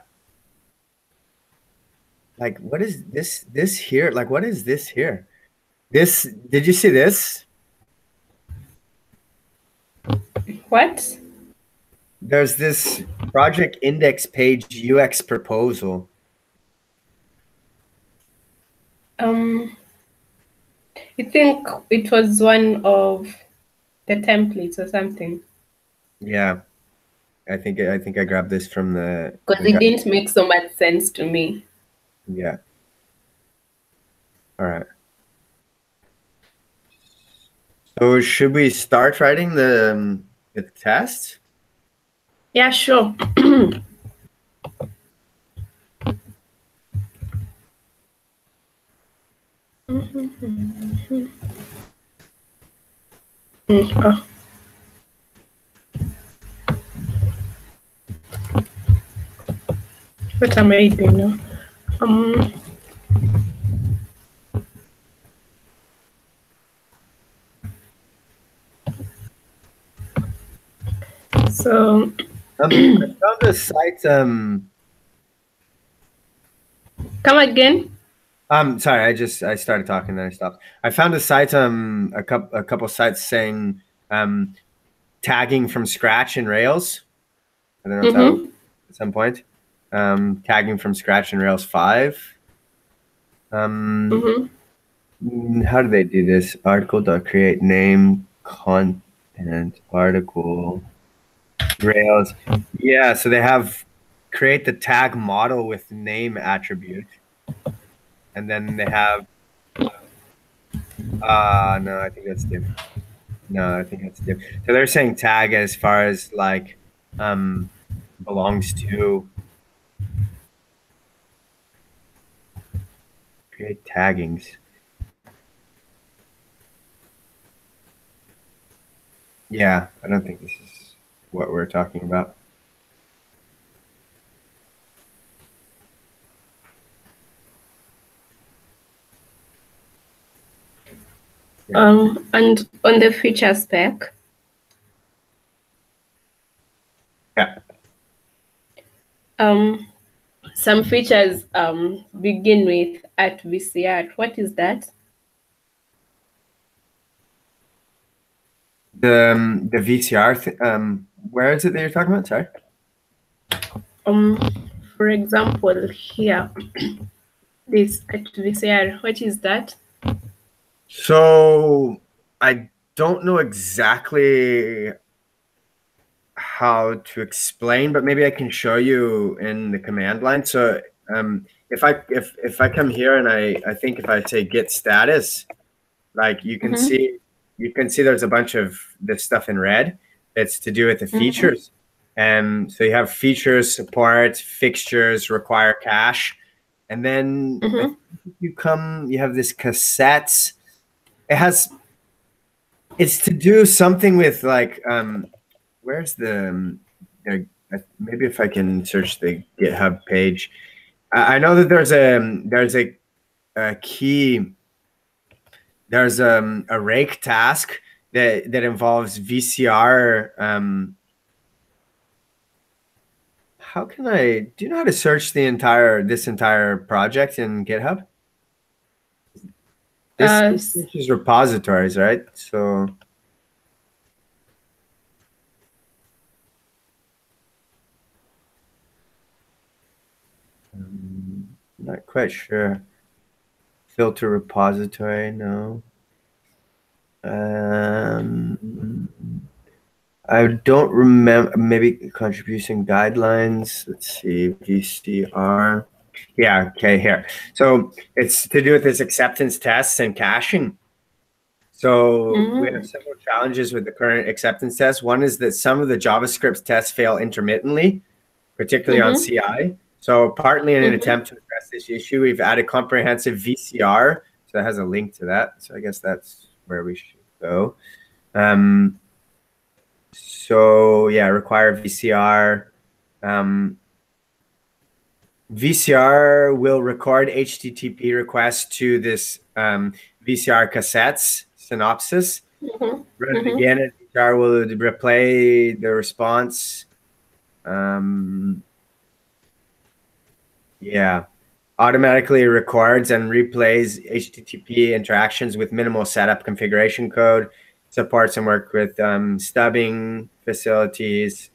Like, what is this here? Like, what is this here? Did you see this? What? There's this project index page UX proposal. I think it was one of the templates or something. Yeah. I think I grabbed this from the Because it didn't make so much sense to me. yeah. All right. So should we start writing the test? Yeah, sure. Oh. What am I doing now? So I found the site come again. Sorry, I started talking, then I stopped. I found a site a couple sites saying tagging from scratch in Rails. I don't know if that was at some point. Tagging from scratch in Rails 5. How do they do this? Article.create name content article Rails. Yeah, so they have create the tag model with name attribute. And then they have no, I think that's different. No, I think that's different. So they're saying tag as far as like belongs to Create taggings. Yeah, I don't think this is what we're talking about. And on the feature spec, yeah, some features begin with at VCR. What is that? The VCR. Where is it that you're talking about? Sorry. For example, here, this at VCR. What is that? So I don't know exactly how to explain, but maybe I can show you in the command line. So if I come here and I think if I say git status, like you can see there's a bunch of this stuff in red. It's to do with the features. And so you have features, support, fixtures, require cache. And then you have this cassettes. It's to do something with like, where's maybe if I can search the GitHub page. I know that there's a key, there's a rake task that involves VCR. Do you know how to search this entire project in GitHub? This is repositories, right? So I'm not quite sure. Filter repository, no. I don't remember. Maybe contribution guidelines. Let's see, VCR. Yeah, okay, here. So it's to do with this acceptance tests and caching. So we have several challenges with the current acceptance test. One is that some of the JavaScript tests fail intermittently, particularly on CI. So partly in an attempt to address this issue, we've added comprehensive VCR. So that has a link to that. So I guess that's where we should go. So yeah, require VCR. VCR will record HTTP requests to this VCR cassettes synopsis. Run it again, and VCR will replay the response. Yeah, automatically records and replays HTTP interactions with minimal setup configuration code. Supports and work with stubbing facilities.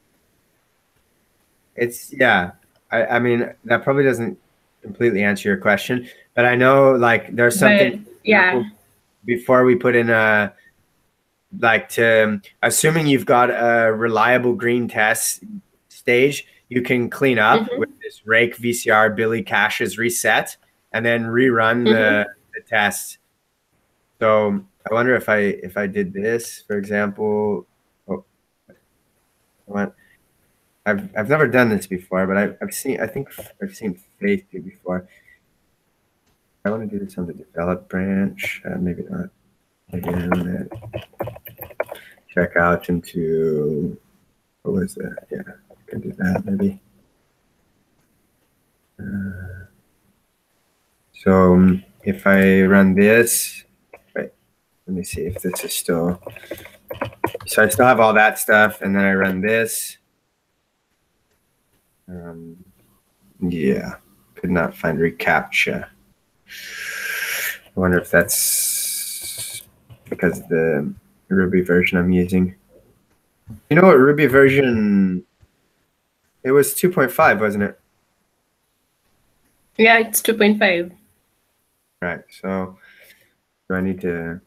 I mean, that probably doesn't completely answer your question, but I know like there's something before we put in assuming you've got a reliable green test stage, you can clean up with this rake VCR Billy caches reset and then rerun the test. So I wonder if I did this, for example. I've never done this before, but I think I've seen Faith do before. I want to do this on the develop branch. Maybe not. Again, check out into, what was that? Yeah, I can do that maybe. So if I run this, right, let me see if this is still, so I still have all that stuff, and then I run this. Yeah, could not find reCAPTCHA. I wonder if that's because the Ruby version I'm using. You know what, Ruby version, it was 2.5, wasn't it? Yeah, it's 2.5. Right, so do I need to,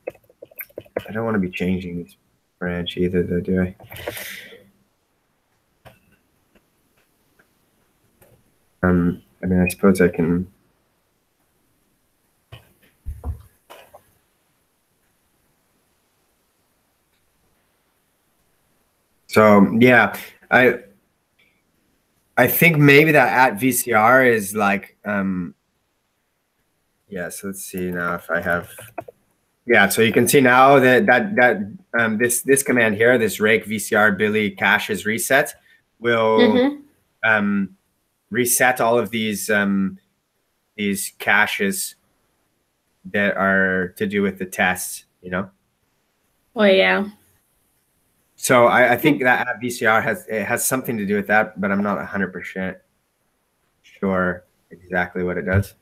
I don't want to be changing this branch either though, do I? I mean, I suppose I can. So yeah, I think maybe that at VCR is like Yeah, so let's see now if I have. Yeah, so you can see now that this command here, this rake VCR Billy caches reset, will reset all of these caches that are to do with the tests, you know. Oh yeah. So I think that app VCR has something to do with that, but I'm not 100% sure exactly what it does.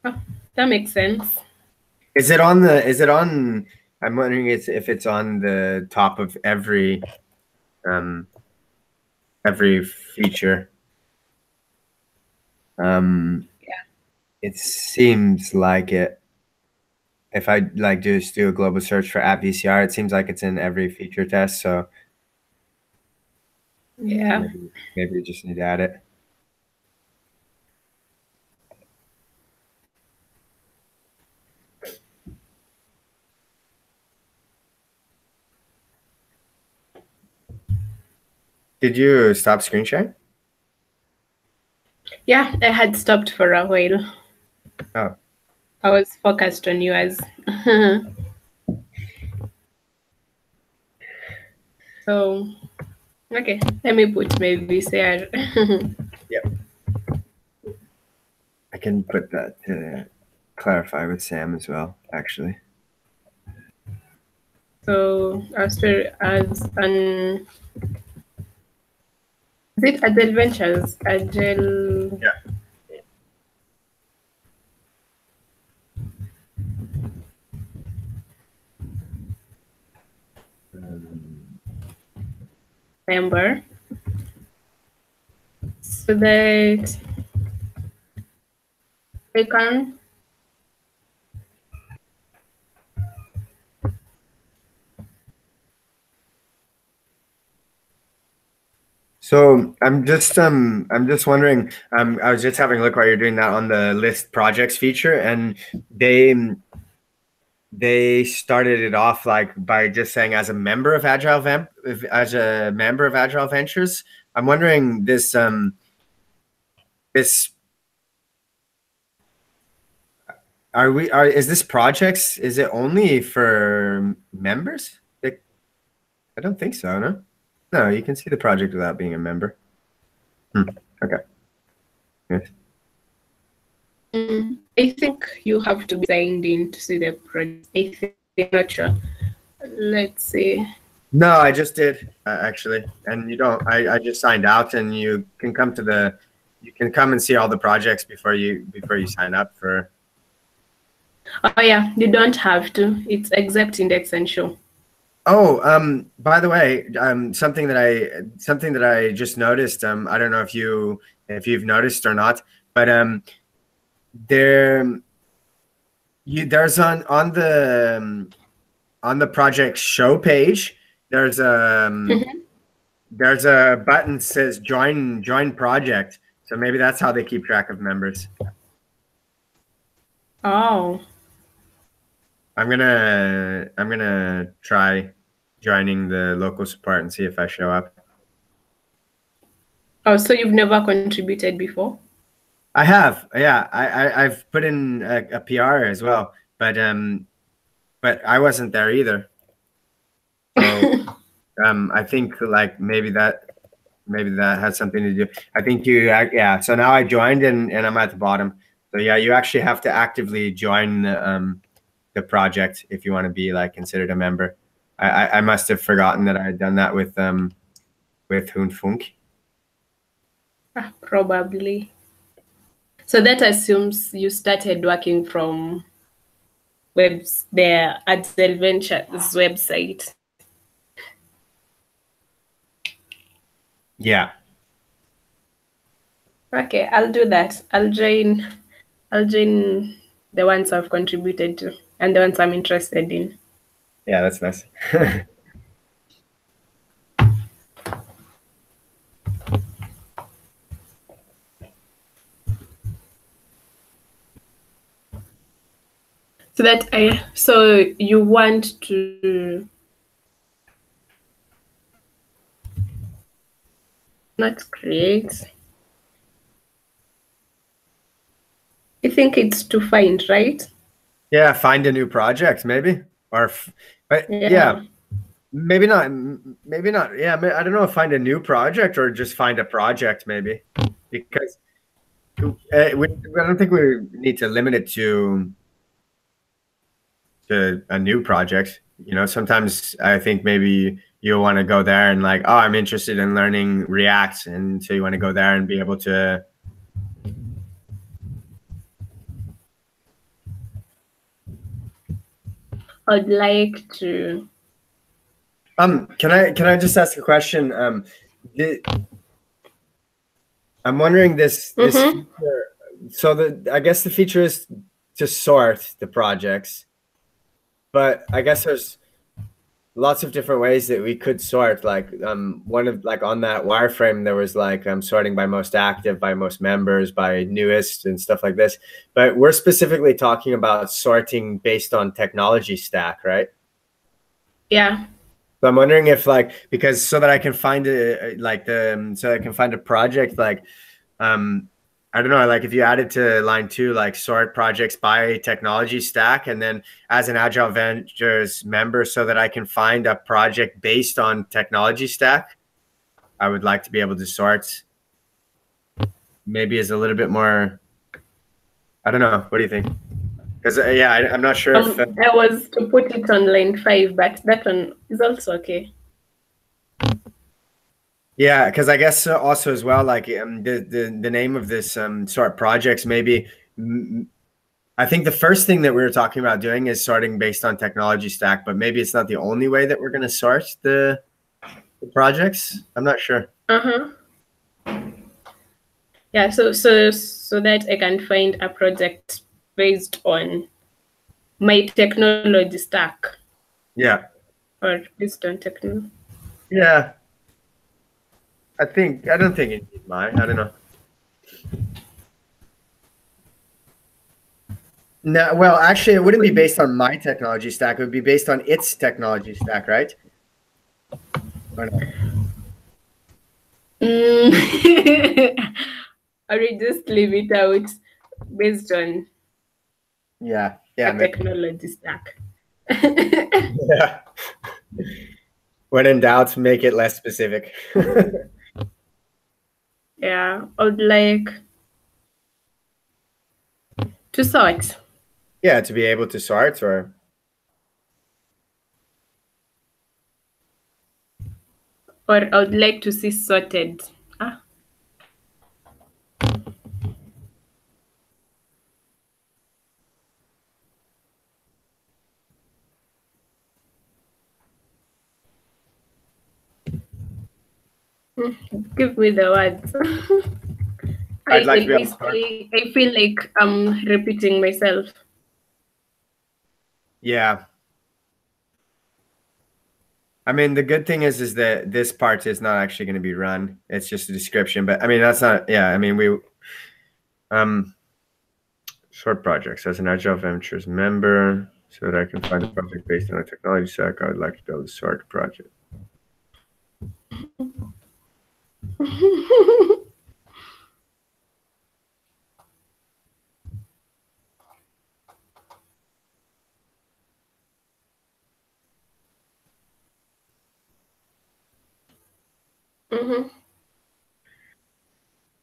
Oh, that makes sense. Is it on the? Is it on? I'm wondering if it's on the top of um, every feature. Yeah. It seems like it. If I like just do a global search for app VCR, it seems like it's in every feature test. So Yeah. maybe we just need to add it. Did you stop screen sharing? Yeah, I had stopped for a while. Oh, I was focused on yours. So, okay, let me put maybe Sarah. yep. I can put that to clarify with Sam as well, actually. So, as an is it Agile Ventures? Agile. Yeah. Member, so that they can. So I'm just wondering, I was just having a look while you're doing that on the list projects feature, and they started it off like by just saying as a member of as a member of Agile Ventures. I'm wondering this is this projects, is it only for members? I don't think so, no? No, you can see the project without being a member. Okay. Yes. I think you have to be signed in to see the project. I think I'm not sure. Let's see. No, I just did actually, and you don't. I just signed out, and you can come and see all the projects before you sign up for. Oh yeah, you don't have to. It's except index and show. Oh, by the way, something that I just noticed. I don't know if you've noticed or not, but there there's on the project show page. There's there's a button that says join project. So maybe that's how they keep track of members. Oh. I'm gonna try joining the local support and see if I show up. Oh, so you've never contributed before? I have, yeah. I've put in a PR as well, but I wasn't there either. So I think like maybe that has something to do. I think yeah. So now I joined and I'm at the bottom. So yeah, you actually have to actively join the project if you want to be like considered a member. I must have forgotten that I had done that with Hundfunk. Probably. So that assumes you started working from the Agile Ventures website. Yeah. Okay, I'll do that. I'll join the ones I've contributed to and the ones I'm interested in. Yeah, that's nice. So you want to not create. I think it's to find, right? Yeah, find a new project maybe, but yeah, maybe not. Maybe not. Yeah, I don't know if find a new project or just find a project maybe, because I don't think we need to limit it to a new project. You know, sometimes I think maybe you want to go there and like, oh, I'm interested in learning React, and so you want to go there and be able to. I'd like to. Can I just ask a question? I'm wondering this feature. So I guess the feature is to sort the projects, but I guess there's lots of different ways that we could sort. Like one of like on that wireframe there was like sorting by most active, by most members, by newest, and stuff like this. But we're specifically talking about sorting based on technology stack, right? Yeah. So I'm wondering if like, because so that I can find so I can find a project like I don't know, like if you added to line 2, like sort projects by technology stack, and then as an Agile Ventures member, so that I can find a project based on technology stack, I would like to be able to sort. Maybe is a little bit more. I don't know. What do you think? Because yeah, I'm not sure if I was to put it on line 5, but that one is also okay. Yeah, because I guess also as well, like the name of this sort projects maybe. I think the first thing that we were talking about doing is sorting based on technology stack, but maybe it's not the only way that we're going to sort the projects. I'm not sure. Yeah, so that I can find a project based on my technology stack. Yeah. Or based on technology. Yeah. I don't think it needs mine. I don't know. No, well, actually, it wouldn't be based on my technology stack. It would be based on its technology stack, right? Or no? Or we just leave it out based on Yeah, technology stack. Yeah. When in doubt, make it less specific. Yeah, I would like to sort. Yeah, to be able to sort or. Or I would like to see sorted. Give me the words. I'd like to be able to I feel like I'm repeating myself. Yeah. I mean, the good thing is that this part is not actually going to be run. It's just a description. But I mean, that's not. Yeah. I mean, we sort projects as an Agile Ventures member, so that I can find a project based on a technology stack. I would like to build a sort project.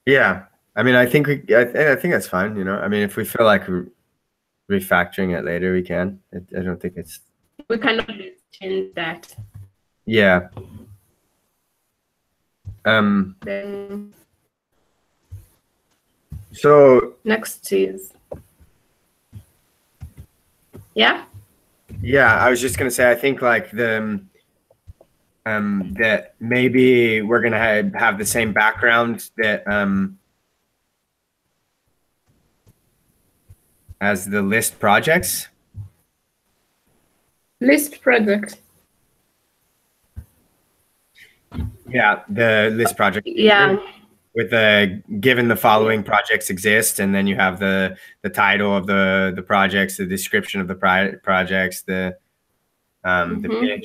Yeah, I mean, I think I think that's fine. You know, I mean, if we feel like refactoring it later, we can. I don't think it's. We cannot change that. Yeah. Then. So. Next is. Yeah. Yeah, I was just gonna say, I think like that maybe we're gonna have the same background that as the list projects. List project. Yeah, the list project. Yeah. With the given the following projects exist, and then you have the title of the projects, the description of the projects, the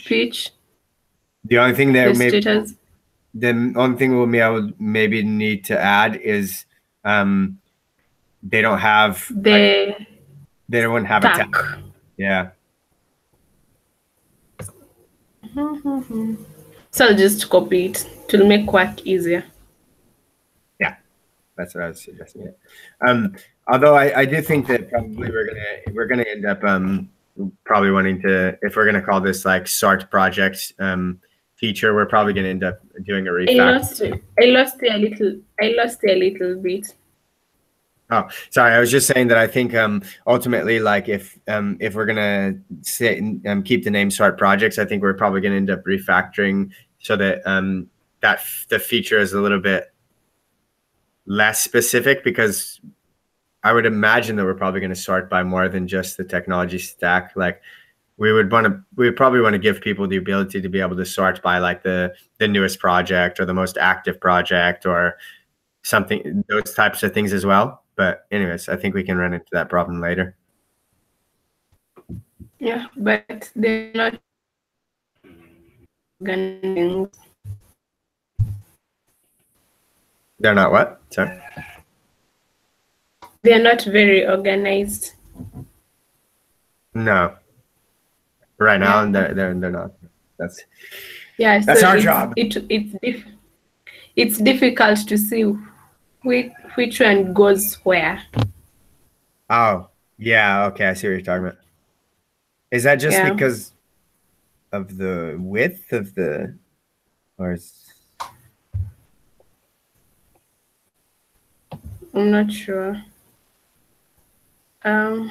pitch. The only thing that the only thing I would maybe need to add is they don't have The they don't have a tag. stack. Yeah. So I'll just copy it. It will make work easier. Yeah, that's what I was suggesting. Although I do think that probably we're gonna end up probably wanting to, if we're gonna call this like sort project feature, we're probably gonna end up doing a refactor. I lost you a little. I lost you a little bit. Oh, sorry. I was just saying that I think ultimately, like if we're gonna keep the name sort projects, I think we're probably gonna end up refactoring so that that the feature is a little bit less specific, because I would imagine that we're probably going to sort by more than just the technology stack. Like we would probably want to give people the ability to be able to sort by like the newest project or the most active project or something, those types of things as well. But anyways, I think we can run into that problem later. Yeah, but they're not organized. They're not what? Sorry. They're not very organized. No. Right now, Yeah. they're not. That's So our job. It's difficult to see which one goes where. Oh, yeah. Okay, I see what you're talking about. Is that just because of the width of the, or is... I'm not sure. On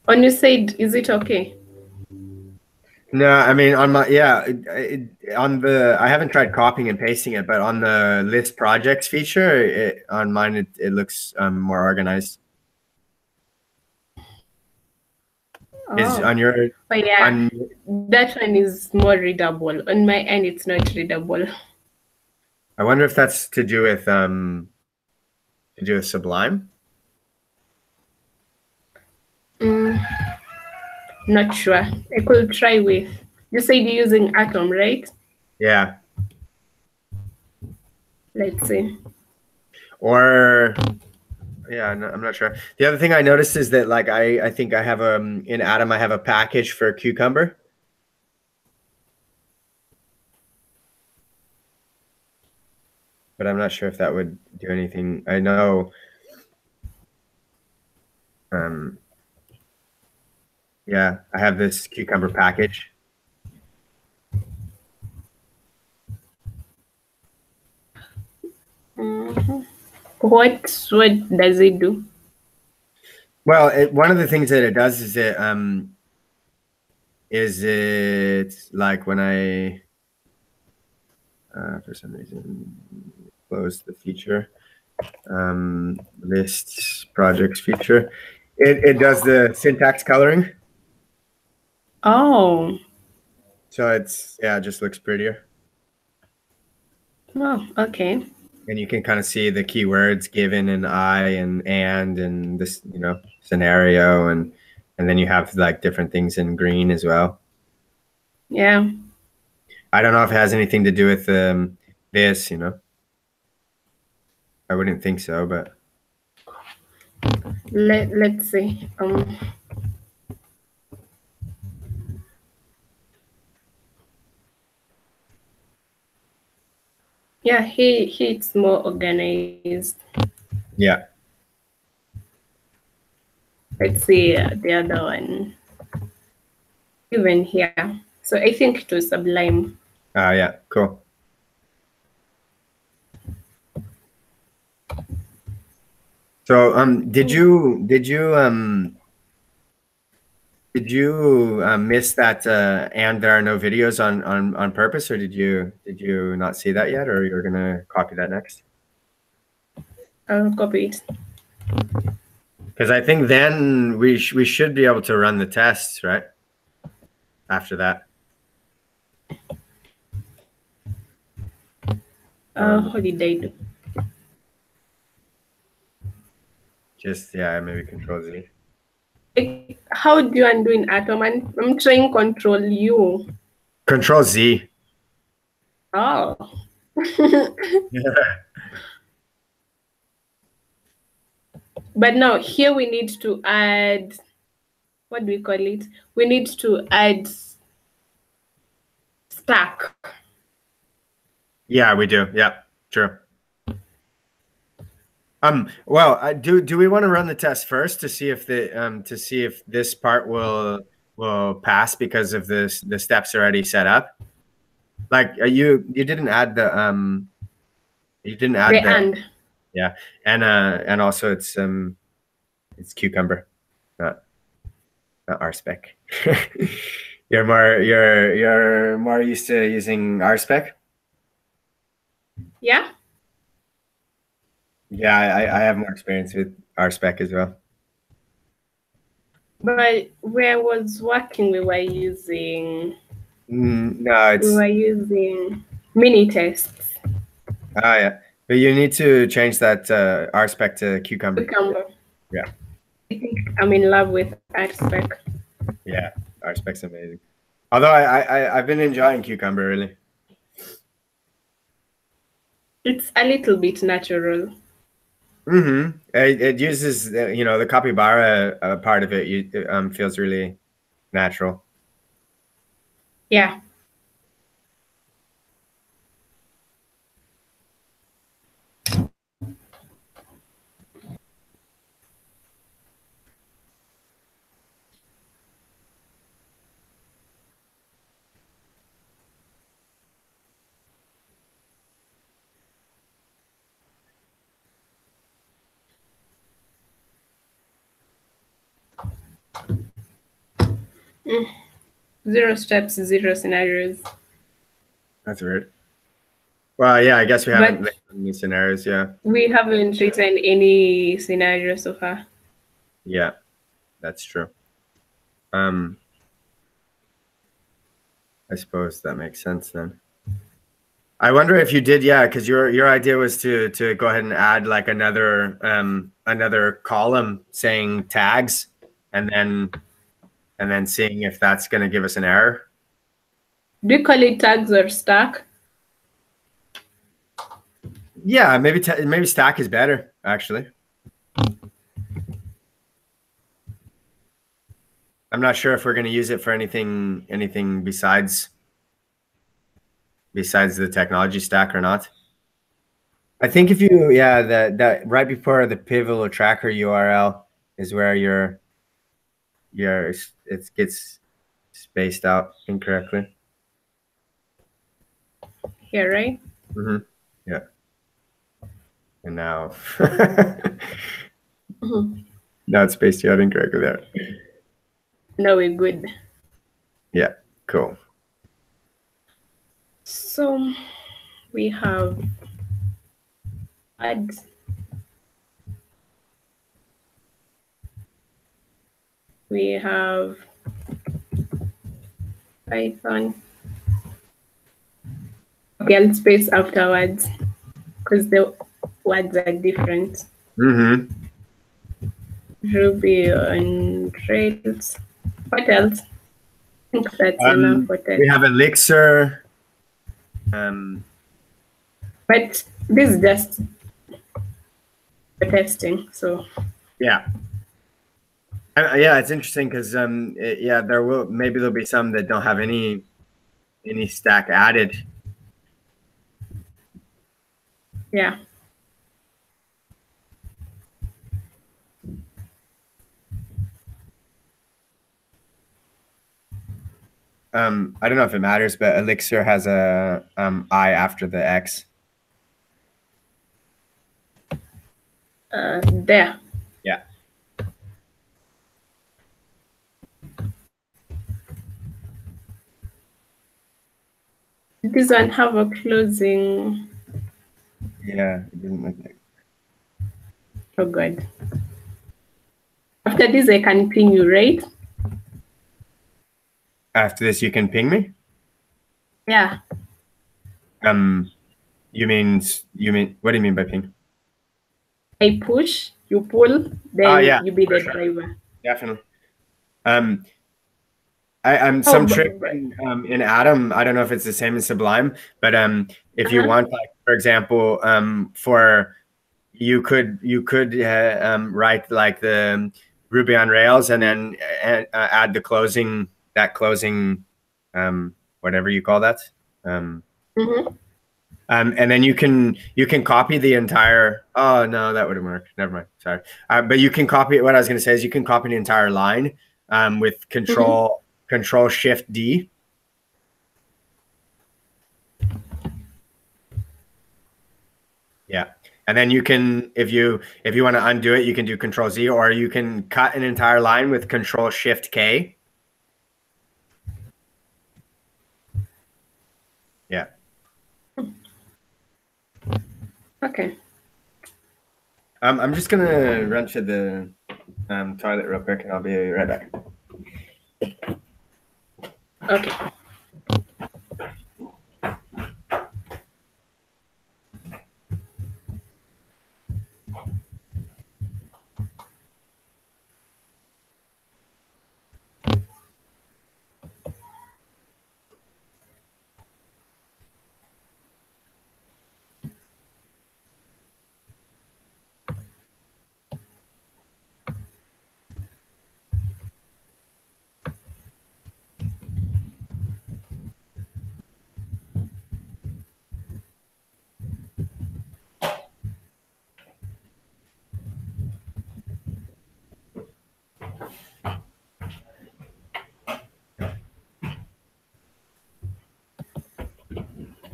your side, is it okay? No, I mean on my on the, I haven't tried copying and pasting it, but on the list projects feature, on mine it looks more organized. Is on your? But yeah, that one is more readable. On my end, it's not readable. I wonder if that's to do with Sublime. Not sure. I could try with. You said you're using Atom, right? Yeah. Let's see. Or yeah, no, I'm not sure. The other thing I noticed is that like I think I have in Atom I have a package for Cucumber. But I'm not sure if that would do anything. I know yeah, I have this Cucumber package. What does it do? Well, one of the things that it does is it like when I for some reason close the feature lists projects feature, it does the syntax coloring. Oh. So it's, yeah, it just looks prettier. Oh, okay. And you can kind of see the keywords given in I and this, you know, scenario, and then you have like different things in green as well. Yeah. I don't know if it has anything to do with this, you know. I wouldn't think so, but let's see. Yeah, it's more organized. Yeah. Let's see the other one. Even here. So I think it was Sublime. Yeah, cool. So did you miss that and there are no videos on purpose, or did you not see that yet, or you're gonna copy that next? I'll copy it. Because I think then we should be able to run the tests, right? After that. What did I do? Just, yeah, maybe Control Z. how do you undo in Atom? I'm trying Control U. Control Z. Oh. But now here we need to add, what do we call it? We need to add stack. Yeah, we do. Yeah, true. Well, do we want to run the test first to see if this part will pass because of the steps already set up? Like you didn't add the And. yeah, and also it's Cucumber, not RSpec. You're more used to using RSpec? Yeah. Yeah, I have more experience with RSpec as well. But where I was working, we were using mini tests. Ah, yeah, but you need to change that RSpec to Cucumber. Yeah. I think I'm in love with RSpec. Yeah, RSpec's amazing. Although I've been enjoying Cucumber really. It's a little bit natural. It uses the capybara part of it. Feels really natural. Yeah. Zero steps, zero scenarios. That's weird. Well, yeah, I guess we haven't written any scenarios. Yeah. We haven't written any scenarios so far. Yeah, that's true. I suppose that makes sense then. I wonder if you did, yeah, because your idea was to go ahead and add like another column saying tags, and then seeing if that's going to give us an error. Do you call it tags or stack? Yeah, maybe stack is better actually. I'm not sure if we're going to use it for anything besides the technology stack or not. I think if you that right before the pivotal tracker URL is where it gets spaced out incorrectly. Yeah, right? Yeah. And now now it's spaced out incorrectly there. No, we're good. Yeah, cool. So we have add we have Python space afterwards because the words are different. Ruby on Rails. What else? I think that's enough for that. We have Elixir. But this is just for testing, so. Yeah. Yeah, it's interesting because there'll be some that don't have any stack added. Yeah. I don't know if it matters, but Elixir has a I after the X. There. Yeah. Did this one have a closing? Yeah, it didn't look like. Oh God. After this, I can ping you, right? After this, you can ping me? Yeah. You mean what do you mean by ping? I push, you pull, then you be the driver. Definitely. Um, I'm Oh, some trick in Atom. I don't know if it's the same as Sublime, but if you want, like for example, for you could write like the Ruby on Rails and then add the closing whatever you call that. Mhm. And then you can copy the entire. Oh no, that wouldn't work. Never mind. Sorry. But you can copy. What I was going to say is you can copy the entire line with Control Shift D. Yeah. And then you can, if you want to undo it, you can do Control Z, or you can cut an entire line with Control Shift K. Yeah. Okay. I'm just gonna run to the toilet real quick, and I'll be right back. Okay.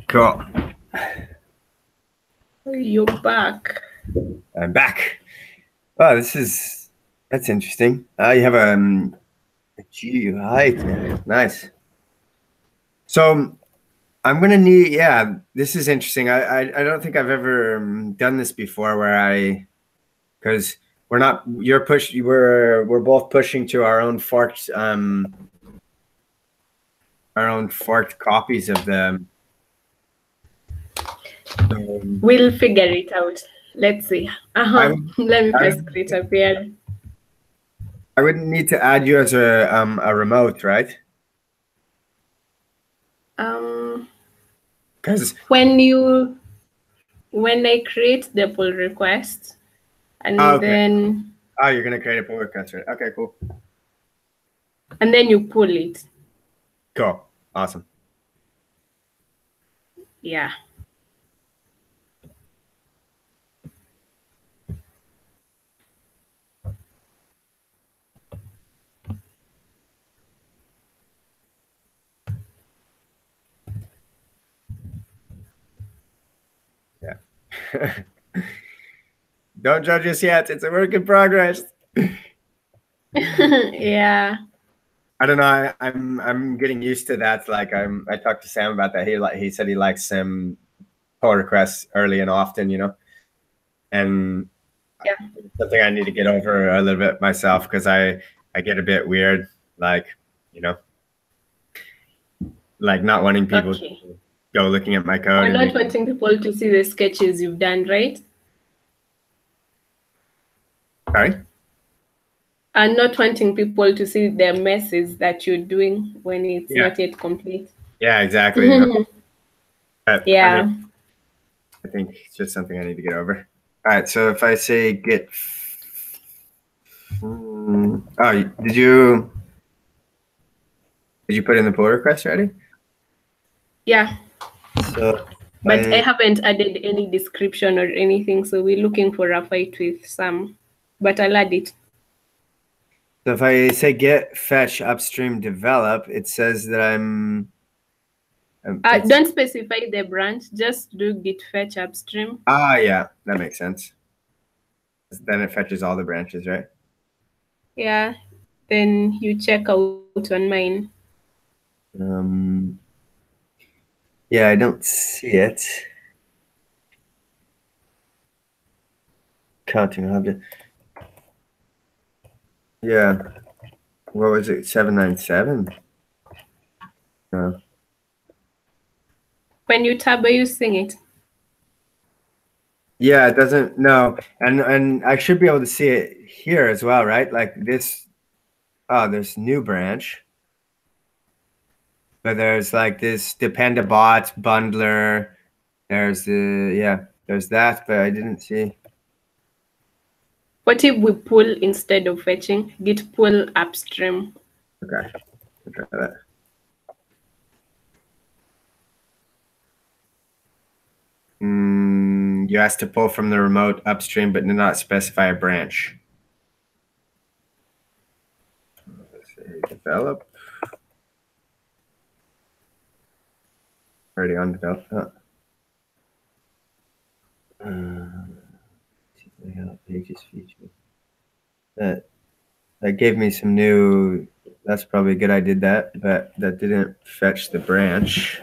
Cool. You're back. I'm back. Oh, that's interesting. You have a GUI. Nice. So I'm gonna need. Yeah, this is interesting. I don't think I've ever done this before, because we're not. We're both pushing to our own forked copies of them. We'll figure it out. Let's see. Let me first create a pair. I wouldn't need to add you as a remote, right? Because When I create the pull request, and then you're gonna create a pull request, right? Okay, cool. And then you pull it. Cool. Awesome. Yeah. Yeah. Don't judge us yet. It's a work in progress. Yeah. I don't know. I'm getting used to that. Like I talked to Sam about that. He said he likes pull requests early and often, and Yeah. it's something I need to get over a little bit myself, because I get a bit weird, like like not wanting people to go looking at my code. Or not wanting people to see the sketches you've done, right? Sorry? And not wanting people to see the messes that you're doing when it's not yet complete. Yeah, exactly. Yeah. I think it's just something I need to get over. All right, so if I say get, did you put in the pull request already? Yeah. So, but I haven't added any description or anything, so we're looking for a fight with Sam, but I'll add it. So if I say get fetch upstream develop, it says that I'm don't specify the branch, just do git fetch upstream. Yeah, that makes sense. Then it fetches all the branches, right? Yeah, then you check out on mine. Yeah, I don't see it. Counting object. Yeah. What was it? 797? When you tab, are you seeing it? Yeah, it doesn't. No, and I should be able to see it here as well, right? Like this. Oh, there's new branch. But there's like this dependabot bundler. There's there's that, but I didn't see. What if we pull instead of fetching? Git pull upstream. Okay, I'll try that. You asked to pull from the remote upstream, but did not specify a branch. Let's say develop. Already on develop. Pages feature. That gave me some new. That's probably good. I did that, but that didn't fetch the branch.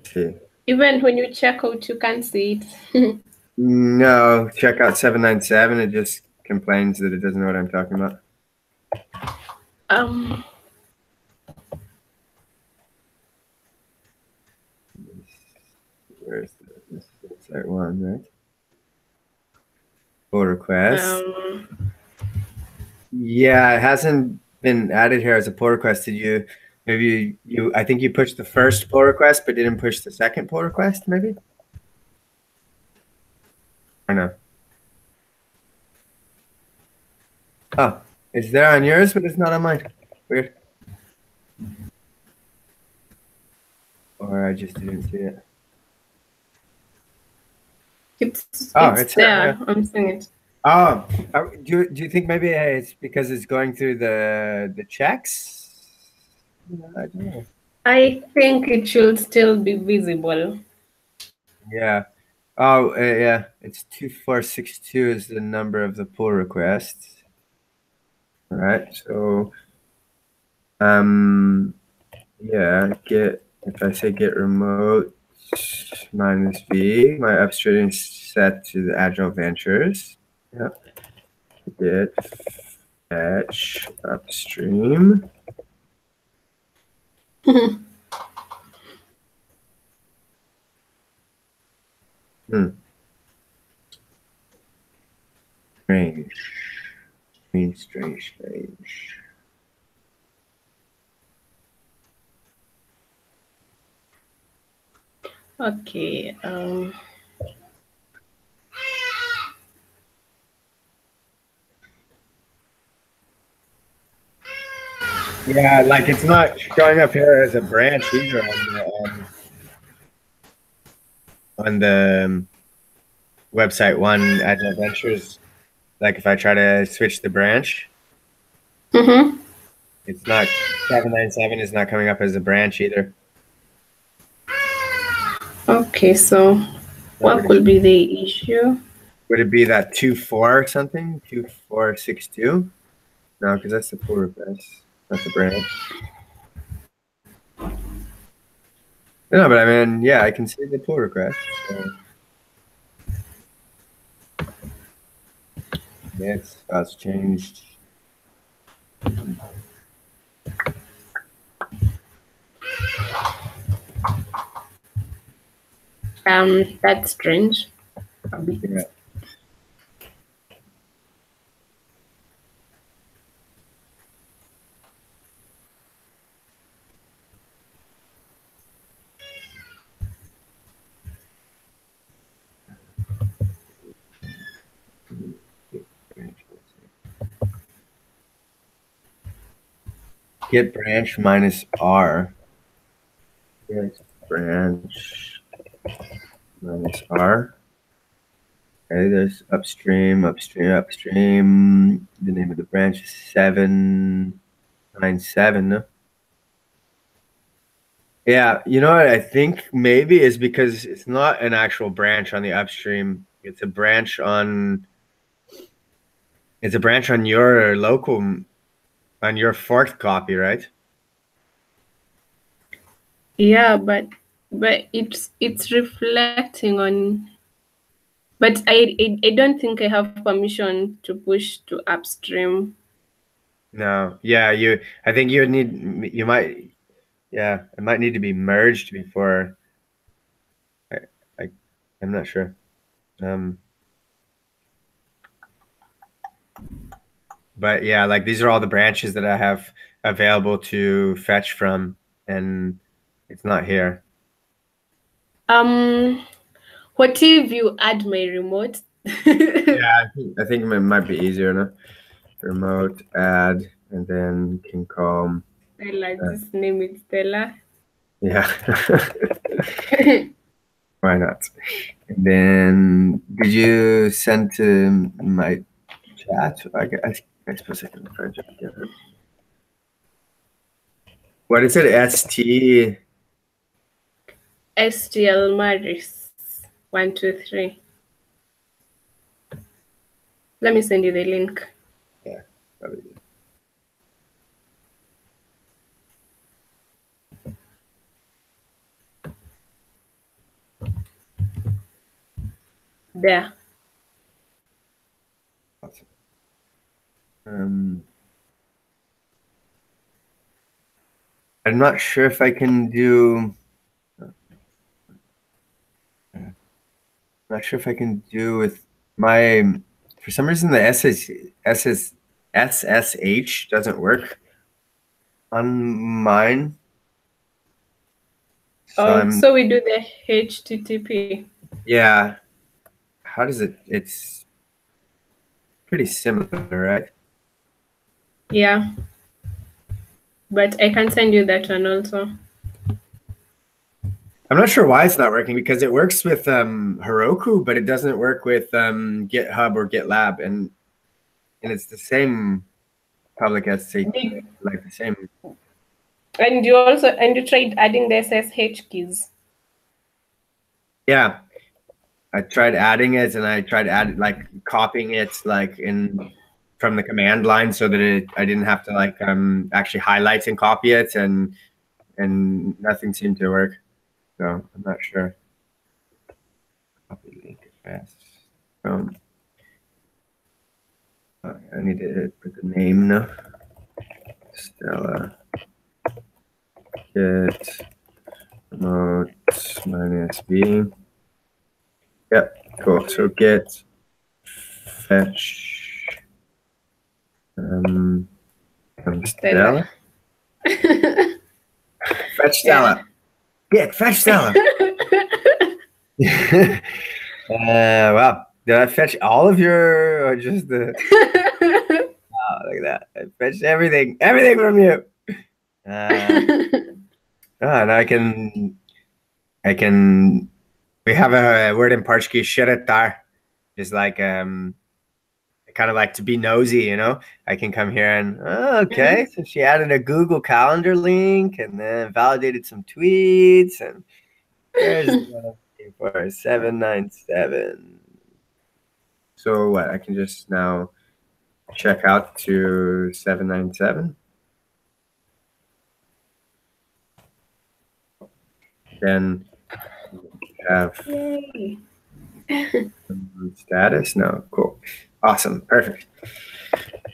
See. Even when you check out, you can't see it. No, check out 797. It just complains that it doesn't know what I'm talking about. Where's this website one, right? Pull request. Yeah, it hasn't been added here as a pull request. Did you? Maybe you. I think you pushed the first pull request, but didn't push the second pull request. Maybe. I know. Oh, it's there on yours, but it's not on mine. Weird. Or I just didn't see it. It's there. Yeah. I'm seeing it. Oh, do you think maybe it's because it's going through the checks? I don't know. I think it should still be visible. Yeah. Oh, yeah. It's 2462 is the number of the pull request. All right. So, yeah. If I say get remote minus V, my upstream is set to the Agile Ventures. Yeah. Git fetch upstream. Strange. Okay. Yeah, like it's not showing up here as a branch either on the website one Agile Ventures. Like if I try to switch the branch, it's not 797 is not coming up as a branch either. Okay, so what could be the issue? Would it be that 24 or something? 2462? No, because that's the pull request, not the branch. No, but I mean, yeah, I can see the pull request. So. Yes, that's changed. That's strange. Yeah. Get branch minus R. Get branch minus R. Okay, there's upstream. The name of the branch is 797. Yeah, you know what I think maybe is because it's not an actual branch on the upstream. It's a branch on your local, on your forked copy, right? Yeah, but it's reflecting on. But I don't think I have permission to push to upstream. No, yeah, I think you might, Yeah, it might need to be merged before. I'm not sure. But yeah, like these are all the branches that I have available to fetch from, and it's not here. What if you add my remote? Yeah, I think it might be easier now. Remote add, and then can call. Stella, just name it Stella. Yeah. Why not? And then did you send to my chat? I suppose I can find it together. What is it? STL Maris 123. Let me send you the link. Yeah, probably. There. Awesome. I'm not sure if I can do. I'm not sure if I can do with my. For some reason, the SSH doesn't work on mine. So we do the HTTP. Yeah. How does it? It's pretty similar, right? Yeah. But I can send you that one also. I'm not sure why it's not working because it works with Heroku, but it doesn't work with GitHub or GitLab, and it's the same public SSH, like the same. And you tried adding the SSH keys. Yeah, I tried adding it, and I tried copying it from the command line so that I didn't have to actually highlight and copy it, and nothing seemed to work. So I'm not sure. Copy link address. I need to put the name now. Stella get remote -b. Yep, cool. So get fetch Stella. Fetch Stella. Yeah. Get fetch Stella. Wow. Did I fetch all of your or just the oh, look at that. I fetched everything from you. And I can we have a word in Portuguese, xeretar. Just like kind of like to be nosy, you know. I can come here and okay, so she added a Google Calendar link and then validated some tweets, and there's for 797. So what? I can just now check out to 797. Then have status. No, cool, awesome, perfect.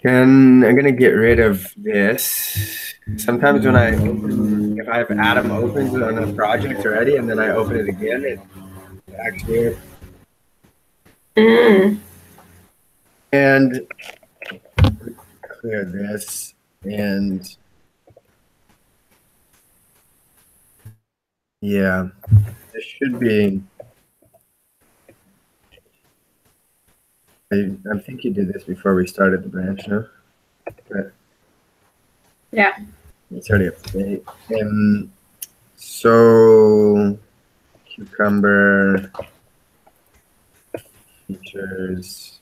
And I'm gonna get rid of this. Sometimes when if I have Atom opens on a project already, and then I open it again, it acts weird. And clear this, and yeah, this should be. I think you did this before we started the branch, no? But yeah, it's already up to date. So cucumber features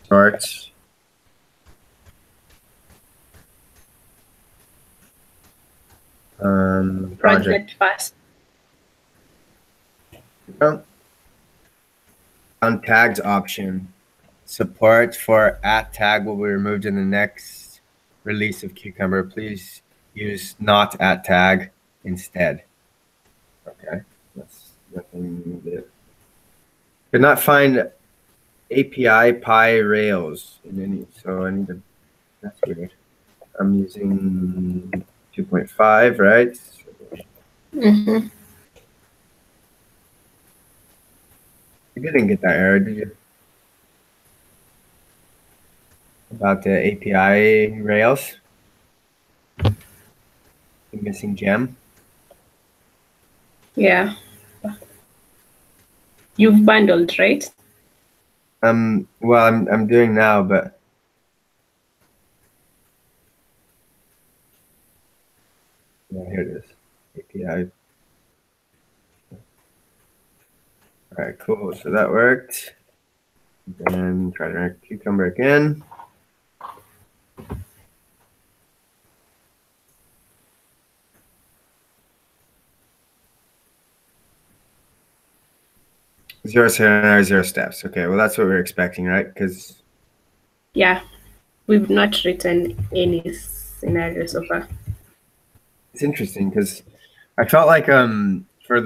sorts. Project fast. On tags option, support for @tag will be removed in the next release of Cucumber. Please use not @tag instead. Okay, that's nothing good. Could not find API Pi Rails in any, so I need to. That's weird. I'm using 2.5, right? Mm-hmm. You didn't get that error, did you? About the API Rails? The missing gem? Yeah. You've bundled, right? Well, I'm doing now, but yeah, here it is. API. All right, cool. So that worked. Then try to run Cucumber again. Zero scenario, zero steps. Okay, well that's what we're expecting, right? Because Yeah. We've not written any scenario so far. it's interesting because I felt like for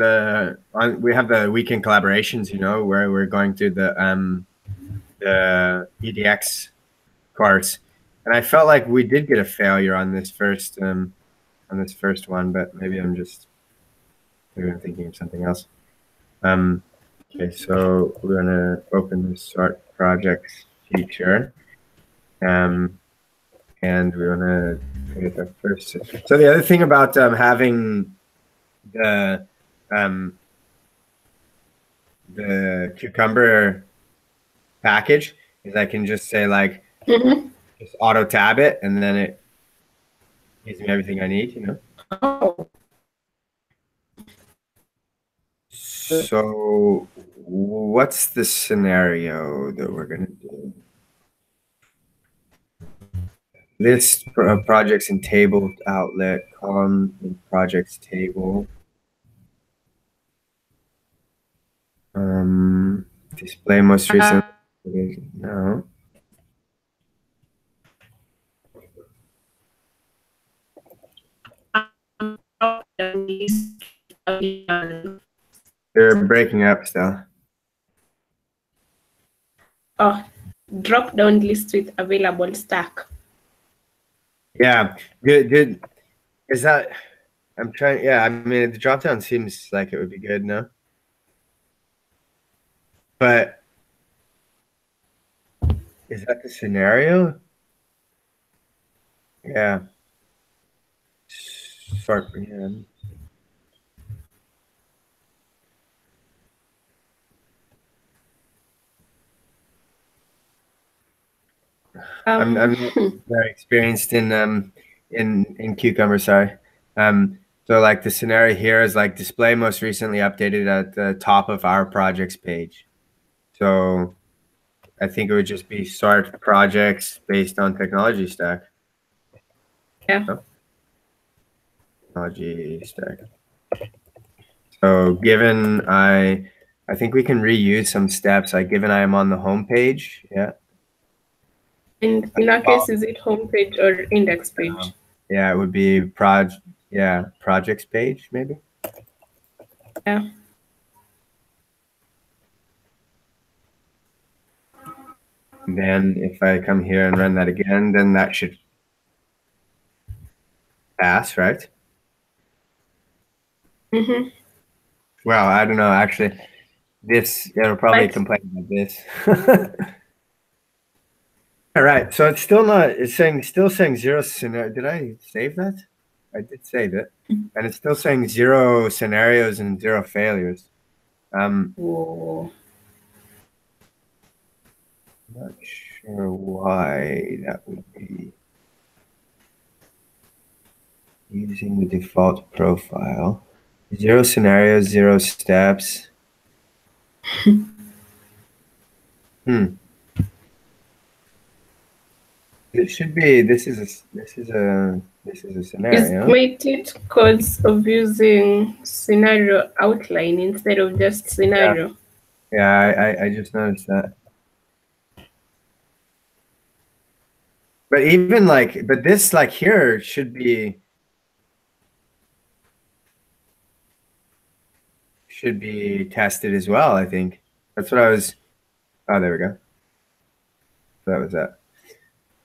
we have the weekend collaborations, you know, where we're going through the EDX course, and I felt like we did get a failure on this first one, but maybe I'm thinking of something else. Okay, so we're gonna open the sort projects feature, and we're gonna create our first. So the other thing about having the Cucumber package is I can just say like Mm-hmm. just auto tab it, and then it gives me everything I need, you know. Oh. So what's the scenario that we're gonna do? List projects in table outlet, column in projects table. Display most recent. No. They're breaking up still. Oh, drop down list with available stack. Yeah, good. Is that? I'm trying. Yeah, I mean the drop down seems like it would be good, no? But is that the scenario? Yeah. Sort. Yeah. I'm not very experienced in Cucumber. Sorry. So like the scenario here is like display most recently updated at the top of our projects page. So I think it would just be sort projects based on technology stack. Yeah. Oh, technology stack. So given I think we can reuse some steps. Like given I am on the home page, yeah. And in our case, is it homepage or index page? Yeah, it would be projects page maybe. Yeah. Then if I come here and run that again, then that should pass, right? Mm-hmm. Well, I don't know. Actually, it'll probably complain about this. All right, so it's still not. It's still saying zero scenario. Did I save that? I did save it, and it's still saying zero scenarios and zero failures. Whoa. Not sure why that would be. Using the default profile. Zero scenarios, zero steps. It should be. This is a scenario. Is it cause of using scenario outline instead of just scenario? Yeah, I just noticed that. But even like, but this like here should be tested as well, I think. That's what I was. Oh, there we go. So that was that.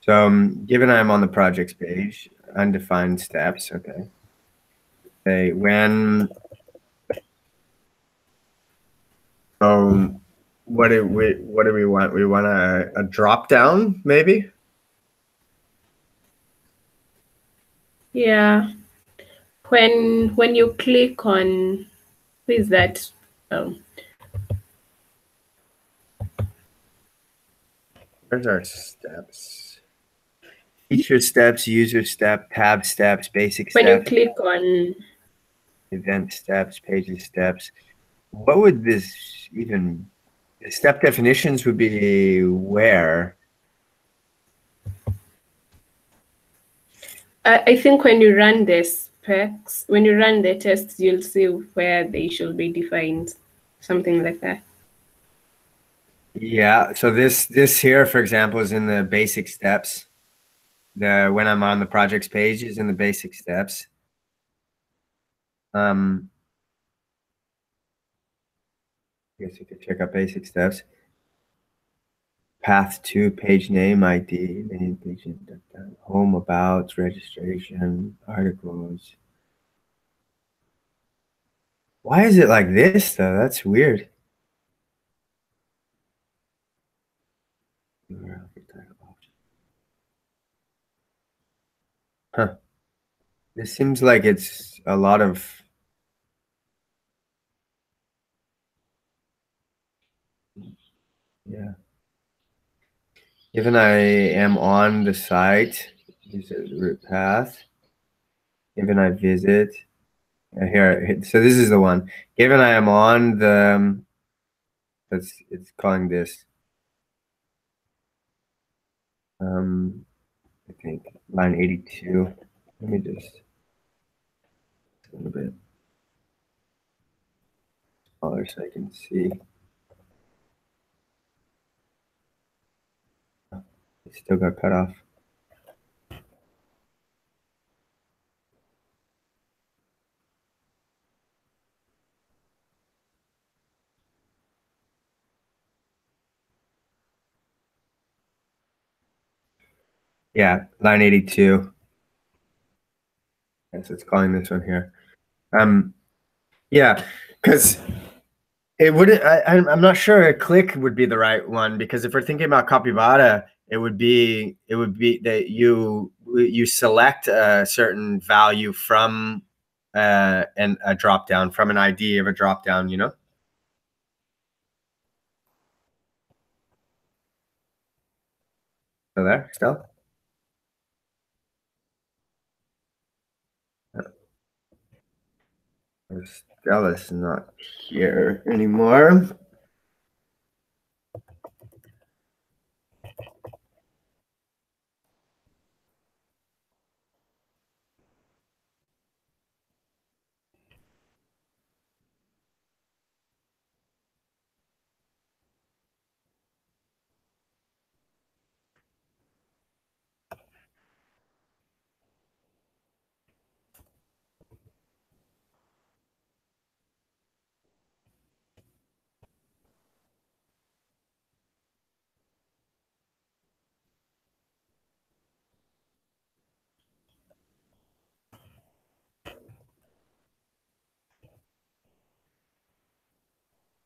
So given I'm on the projects page, undefined steps, okay. Okay, when, what do we want? We want a drop down, maybe? Yeah. When you click on, who is that? Oh, Where's our steps? Feature steps, user step, tab steps, basic when you steps, click on, event steps, pages steps. What would this even, step definitions would be where? I think when you run the specs, when you run the tests, you'll see where they should be defined, something like that. Yeah, so this here, for example, is in the basic steps. When I'm on the projects page is in the basic steps. I guess you could check out basic steps. Path to page name ID, name, page, home, about, registration, articles. Why is it like this though? That's weird. Huh. This seems like it's a lot of, yeah. Given I am on the site, use a route path. Given I visit, here, so this is the one. Given I am on the, it's calling this, I think line 82. Let me just a little bit smaller so I can see. It still got cut off. Yeah, line 82. Yes, it's calling this one here. Yeah, because it wouldn't. I'm not sure a click would be the right one, because if we're thinking about Capybara, it would be that you select a certain value from and a drop down, from an ID of a drop down. You know. So there, still. Stella's not here anymore.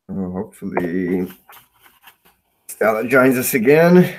Oh, hopefully Stella joins us again.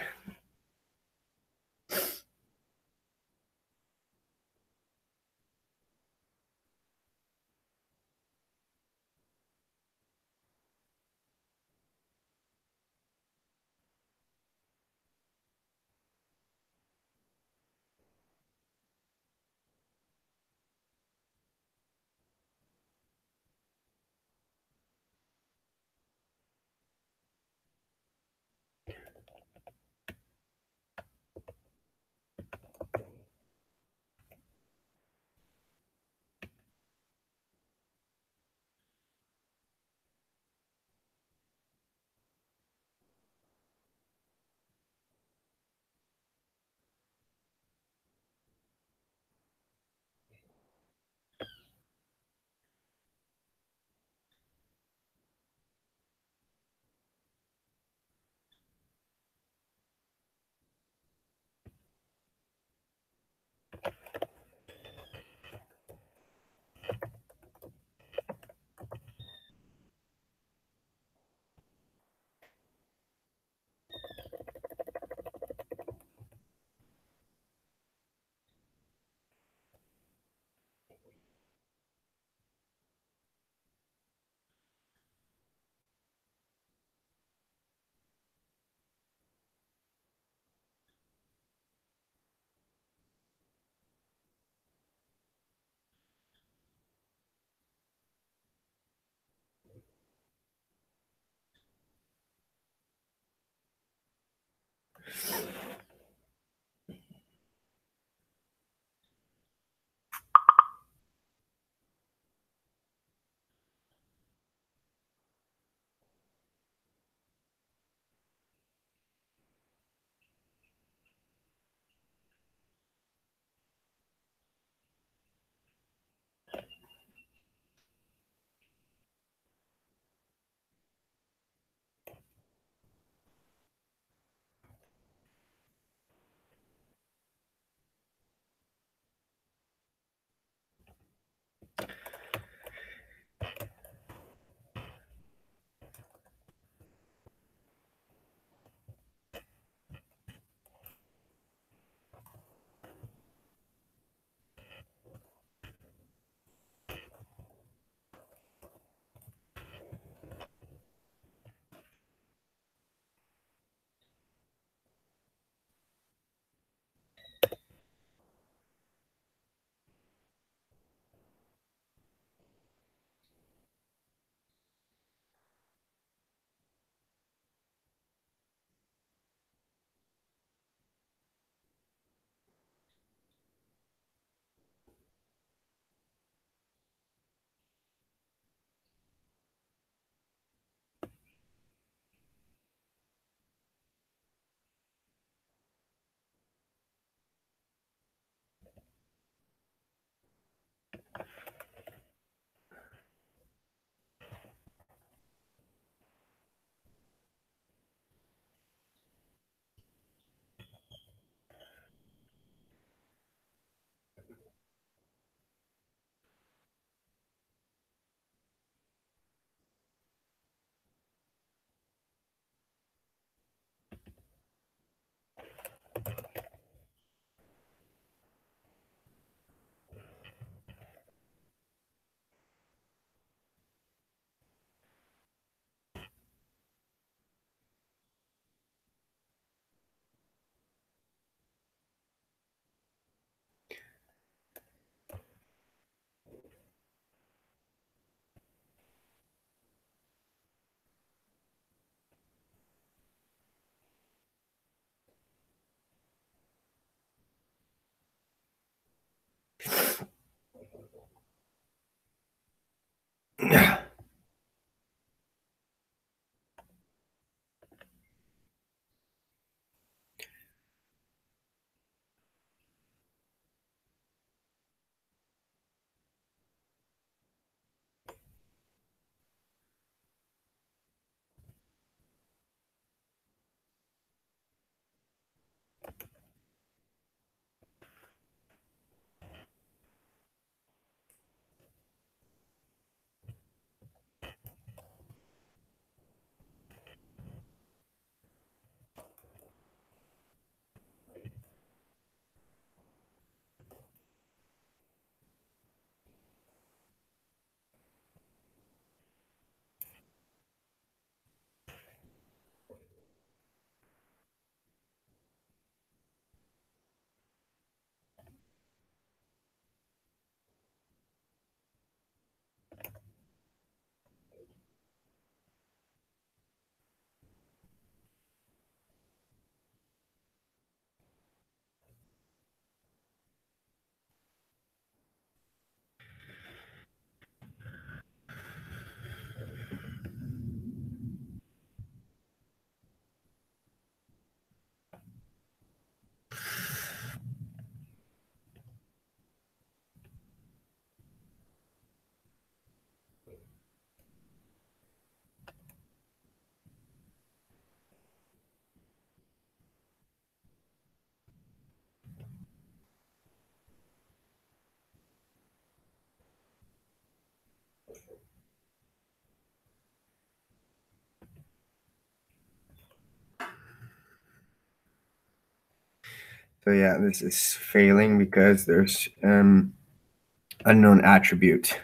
So yeah, this is failing because there's unknown attribute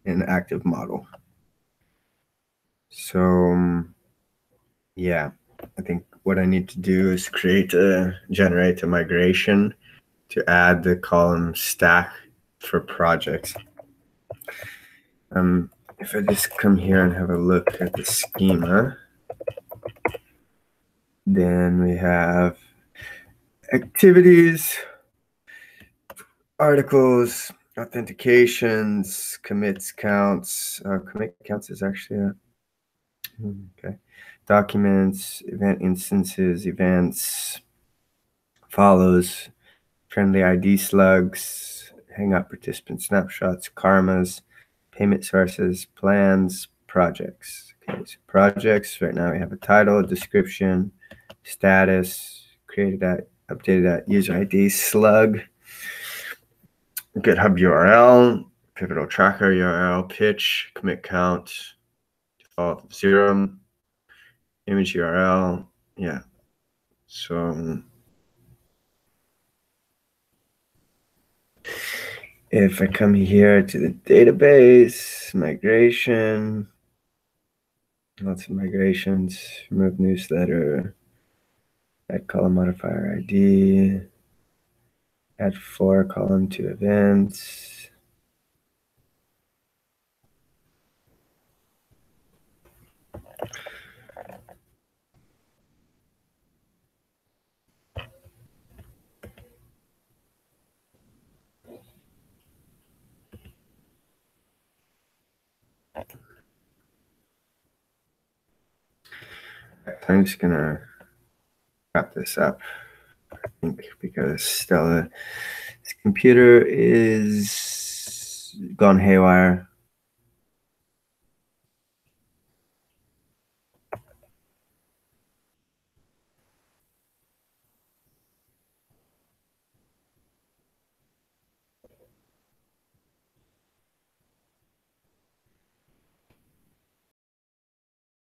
in active model. So yeah, I think what I need to do is generate a migration to add the column stack for projects. If I just come here and have a look at the schema, Then we have activities, articles, authentications, commits, counts. Commit counts is actually a okay. Documents, event instances, events, follows, friendly ID slugs, hangout participant snapshots, karmas, payment sources, plans, projects. Okay, so projects, right now we have a title, description, status, created at, updated at, user ID, slug, GitHub URL, pivotal tracker URL, pitch, commit count, default 0, image URL. Yeah. So if I come here to the database, migration, lots of migrations, remove newsletter, add column modifier ID, add 4 column to events. I'm just gonna wrap this up, I think, because still this computer is gone haywire.